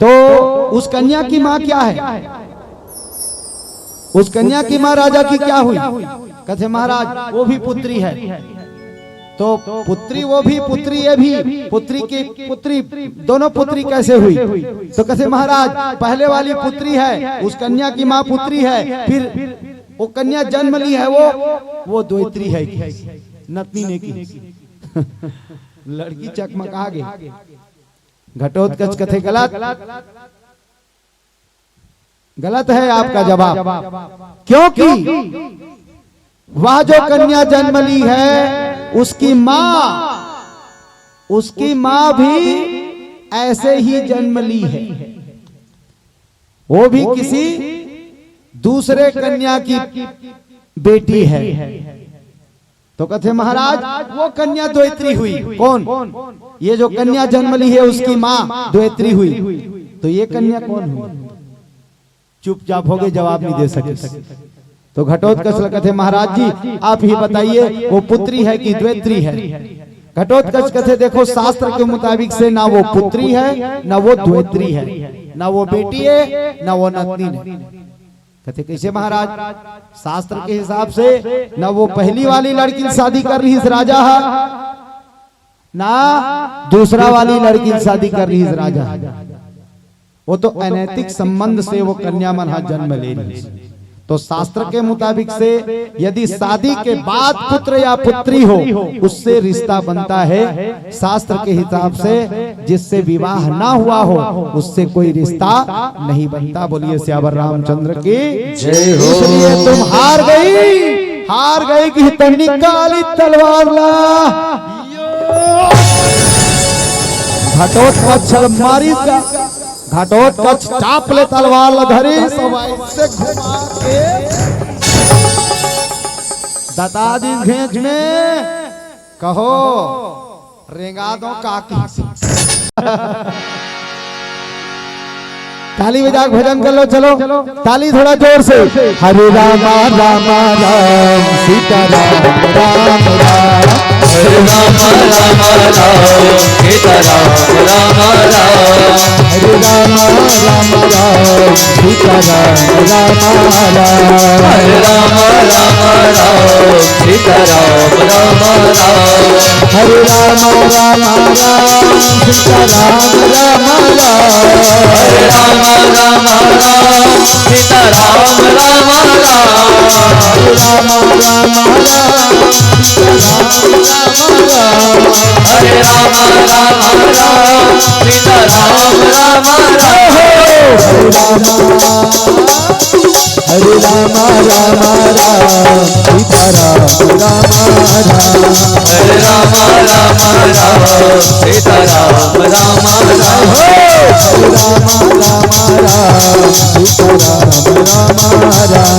तो उस कन्या की मां क्या है? उस कन्या की मां राजा की क्या हुई? कहते महाराज वो भी पुत्री है। तो पुत्री वो भी, पुत्री ये भी, पुत्री की पुत्री, दोनों पुत्री कैसे हुई? तो कहते महाराज पहले वाली पुत्री है, उस कन्या की मां पुत्री है, फिर वो कन्या जन्म ली है वो द्वैत्री है, नतनी ने की। लड़की चकमका गई। घटोत्कच कथे गलत है आपका जवाब, क्योंकि वह जो कन्या जन्म ली है उसकी मां भी ऐसे ही जन्म ली है। वो भी किसी दूसरे कन्या की बेटी है। तो कहते महाराज वो कन्या द्वेत्री हुई। कौन? ये जो कन्या जन्म ली है उसकी माँ द्वेत्री हुई। तो ये कन्या कौन हुई? चुपचाप हो गए, जवाब नहीं दे सके। तो घटोत्कच कहते महाराज जी आप ही बताइए वो पुत्री है कि द्वेत्री है? घटोत्कच कहते देखो शास्त्र के मुताबिक से ना वो पुत्री है ना वो द्वेत्री है, ना वो बेटी है ना वो नतनी है। कहते कैसे महाराज? शास्त्र के हिसाब से ना वो पहली वाली लड़की शादी कर रही इस राजा है ना दूसरा वाली लड़की शादी कर रही इस राजा है। वो तो अनैतिक संबंध से वो कन्या मन जन्म ले रही। तो शास्त्र के मुताबिक से यदि शादी के बाद पुत्र या पुत्री हो उससे रिश्ता बनता है। शास्त्र के हिसाब से जिससे विवाह ना हुआ हो उससे कोई रिश्ता नहीं बनता। बोलिए श्यावर रामचंद्र की जय हो। इसलिए तुम हार गई कि तनी काली तलवार ला। घटोत्कच मारी का घटोत्कच चाप ले तलवार धरी से घुमा के दता दी घेंच में कहो रेंगा दो काकी। ताली बजा भजन कर लो। चलो ताली थोड़ा जोर से। हरे राम राम राम सीता राम राम राम। हरे राम राम राम सीता राम राम राम। हरे राम राम राम सीता राम राम राम। हरे राम राम राम सीता राम राम राम। हरे राम राम राम सीता राम राम राम। हरे राम राम राम सीता राम राम राम। हरे राम राम राम सीता राम राम राम। हरे राम राम राम सीता राम राम राम। हरे राम राम राम सीता राम राम राम। हरे राम राम राम सीता राम राम राम। हरे राम राम राम सीता राम राम राम। हरे राम राम राम सीता राम राम राम।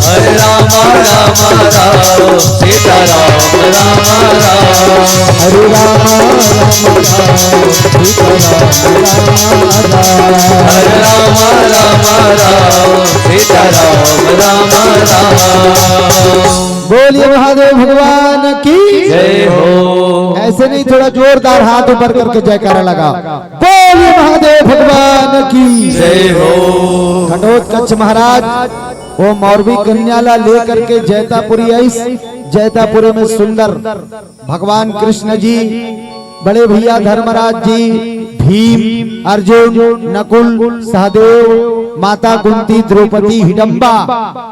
हरे राम राम राम सीता राम राम राम। हरे राम राम राम सीता राम राम राम। बोलिए महादेव भगवान की जय हो। ऐसे नहीं, थोड़ा जोरदार हाथ ऊपर करके जयकारा लगा। बोलिए महादेव भगवान की जय हो। घटोत्कच महाराज वो मौरवी कन्याला लेकर के जैतापुरी आई। जैतापुरी में सुंदर भगवान कृष्ण जी, बड़े भैया धर्मराज जी, भीम, अर्जुन, नकुल, सहदेव, माता कुंती, द्रौपदी, हिडंबा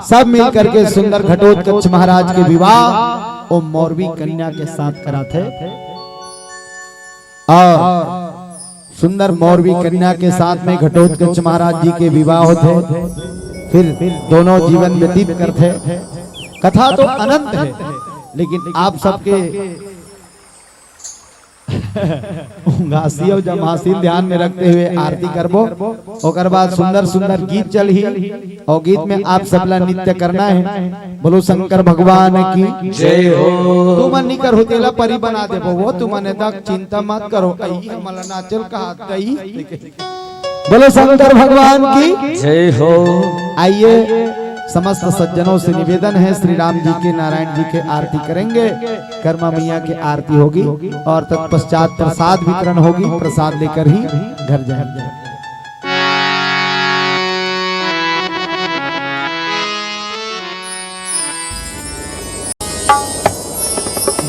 सब मिलकर के सुंदर घटोत्कच महाराज के विवाह वो मौरवी कन्या के साथ करा थे। और सुंदर मौरवी कन्या के साथ में घटोत्कच महाराज जी के विवाह होते, फिर दोनों जीवन व्यतीत करते। कथा तो अनंत है, लेकिन आप सबके घासी और जमासील ध्यान में रखते हुए आरती करबो। ओकर बाद सुंदर सुंदर गीत चलही और गीत में आप सबला नृत्य करना है। बोलो शंकर भगवान की जय हो। तू मन नहीं कर होतेला परी बना देबो वो, तू मने तक चिंता मत करो। आई हमला नाचल का हाथ गई। बोलो शंकर भगवान की जय हो। आइए समस्त सज्जनों से निवेदन है, श्री राम जी के, नारायण जी के आरती करेंगे। कर्मा मैया की आरती होगी और तत्पश्चात प्रसाद वितरण होगी। प्रसाद लेकर ही घर जाएंगे।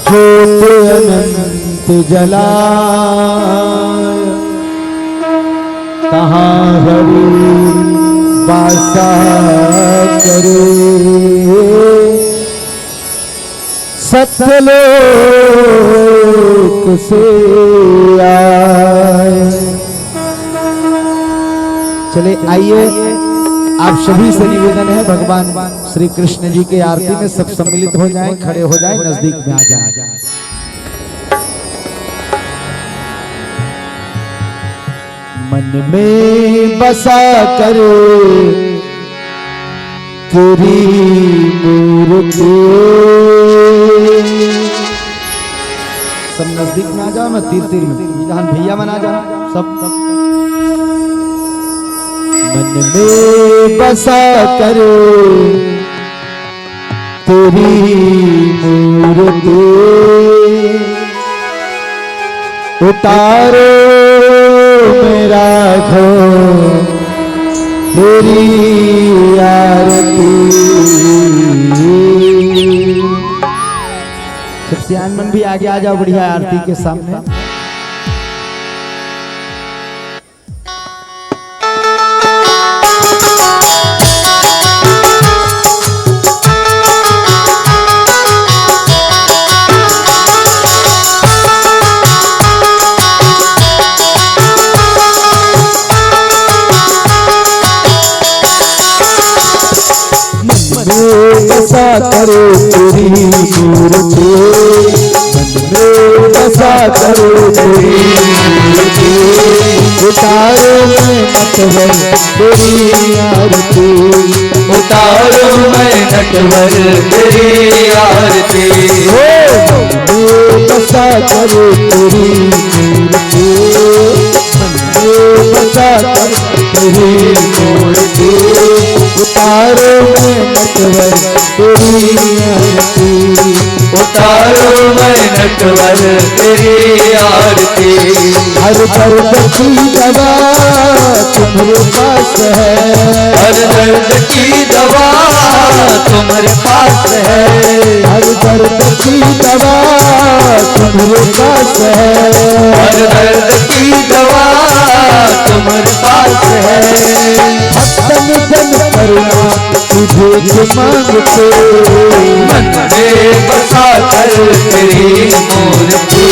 ज्योत अनंत जला कहाँ हरि वासा करे, सत्यलोक से आए। चले आइए, आप सभी से निवेदन है भगवान श्री कृष्ण जी के आरती में सब सम्मिलित हो जाएं, खड़े हो जाएं, नजदीक में आ जाएं। मन में बसा कर तेरी मूर्ति। सब नजदीक में आ जाओ ना, तीर तीर में जहां भैया बना जाओ सब सब। मन में बसा कर तेरी मूर्ति, उतारो मेरा घोर तेरी आरती। सबसे मन भी आगे आ जाओ बढ़िया आरती के सामने। बसा करो तेरी मूर्ति, मन में बसा करो तेरी मूर्ति, उतारो मैं नटवर तेरी आरती, उतारो मैं नटवर तेरी आरती। मन में बसा करो तेरी मूर्ति, मन में बसा करो तेरी मूर्ति, उतारो मैं नटवर तेरी आरती, उतारो मैं नटवर तेरी आरती। हर दर्द की दवा तुम्हारे पास है, हर दर्द की दवा तुम्हारे पास है, हर दर्द की दवा तुम्हारे पास है, हर दर्द की दवा तुम्हारे पास है। भक्तन जन करुणा तुझे मांगते, मन में बसा कर तेरी मूर्ति,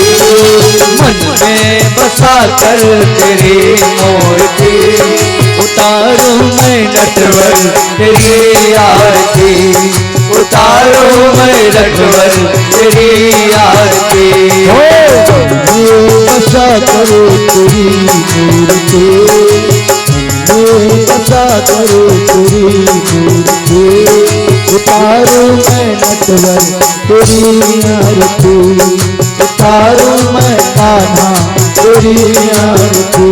मन में बसा कर तेरी मूर्ति, उतारो मैं नटवर तेरी आरती, उतारो मैं नटवर तेरी आरती। बसा करो तेरी मूर्ति, बसा करो तेरी मूर्ति, उतारो मैं नटवर तेरी आरती, उतारो मैं कान्हा तेरी आरती।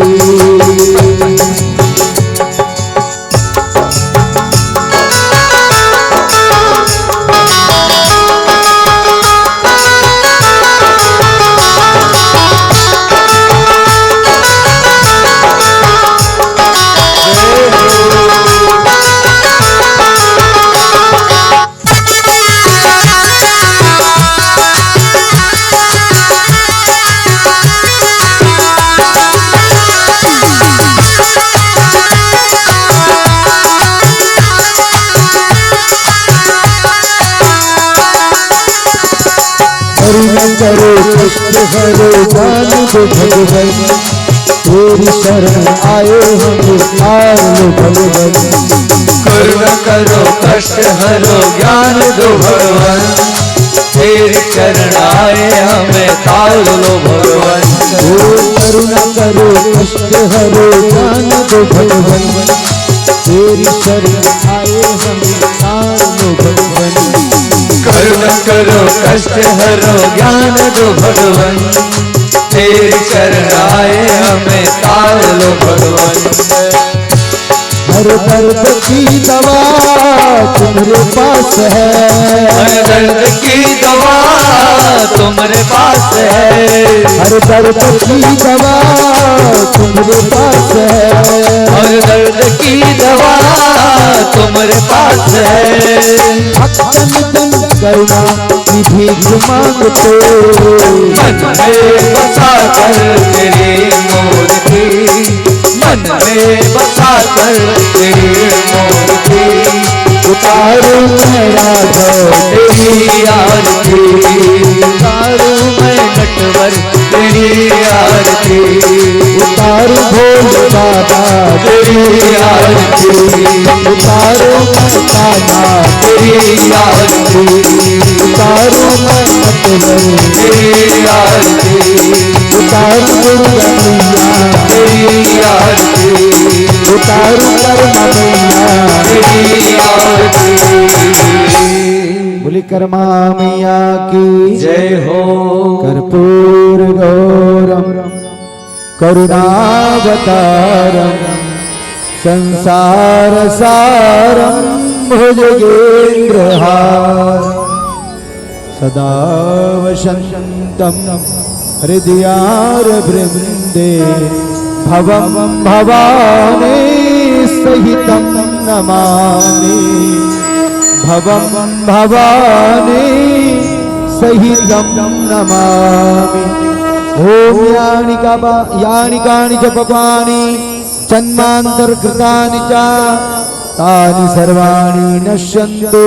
करो कष्ट हरो जान दो भगवन, तेरी शरण आए हम तार लो भगवन। करुणा करो कष्ट हरो ज्ञान दो भगवन, तेरी शरण आए हमें तार लो भगवन। करुणा करो कष्ट हरो जान दो भगवन, तेरी शरण आए हमें तार लो भगवन। करुणा करो कष्ट हरो ज्ञान दो भगवन, तेरी शरण आए हमें तार लो भगवन। हर दर्द की दवा तुम्हारे पास है, हर दर्द की दवा तुम्हारे पास है, हर दर्द की दवा तुम्हारे पास है, हर दर्द की दवा तुम्हारे पास है। भक्तन करुणा की भीख मांगते, मन में बसा कर तेरी मूर्ति, मन में बसा कर तेरी मूर्ति, उतारो मेरा घर तेरी आरती, उतारो मैं नटवर तेरी आरती, उतारो भोले बाबा तेरी आरती, उतारो मैं कान्हा तेरी आरती, उतारो मैं नटवर तेरी आरती, उतारो दुर्गा मैया तेरी आरती, उतारो कर्मा मैया तेरी आरती। विक्रमा मैया की जय हो। कर्पूर गौरम करुणावतारम संसार सारम भुजगेन्द्रहार सदा वसन्तं हृदयारविन्दे भवं भवानी सहितं नमामि भवं भवानी सहितं नमामि। ओम यानि कानि च पापानि जन्मान्तरकृतानि च तानि सर्वाणि नश्यन्तु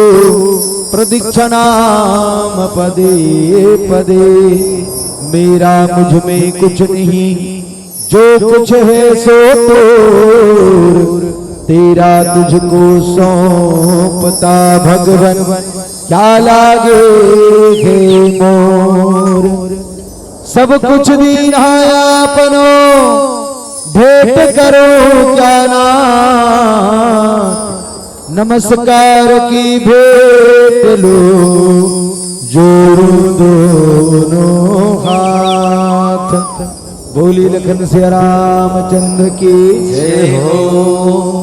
प्रदक्षिणाम पदे पदे। मेरा मुझ में कुछ नहीं, जो कुछ है सो तेरा तुझको सौंपता भगवन, क्या लागे हे मोर। सब कुछ दीन है आपनो, भेंट करो क्या ना। नमस्कार की भेंट लो, जोड़ो दोनों हाथ। बोली लखन सिया रामचंद्र की जय हो।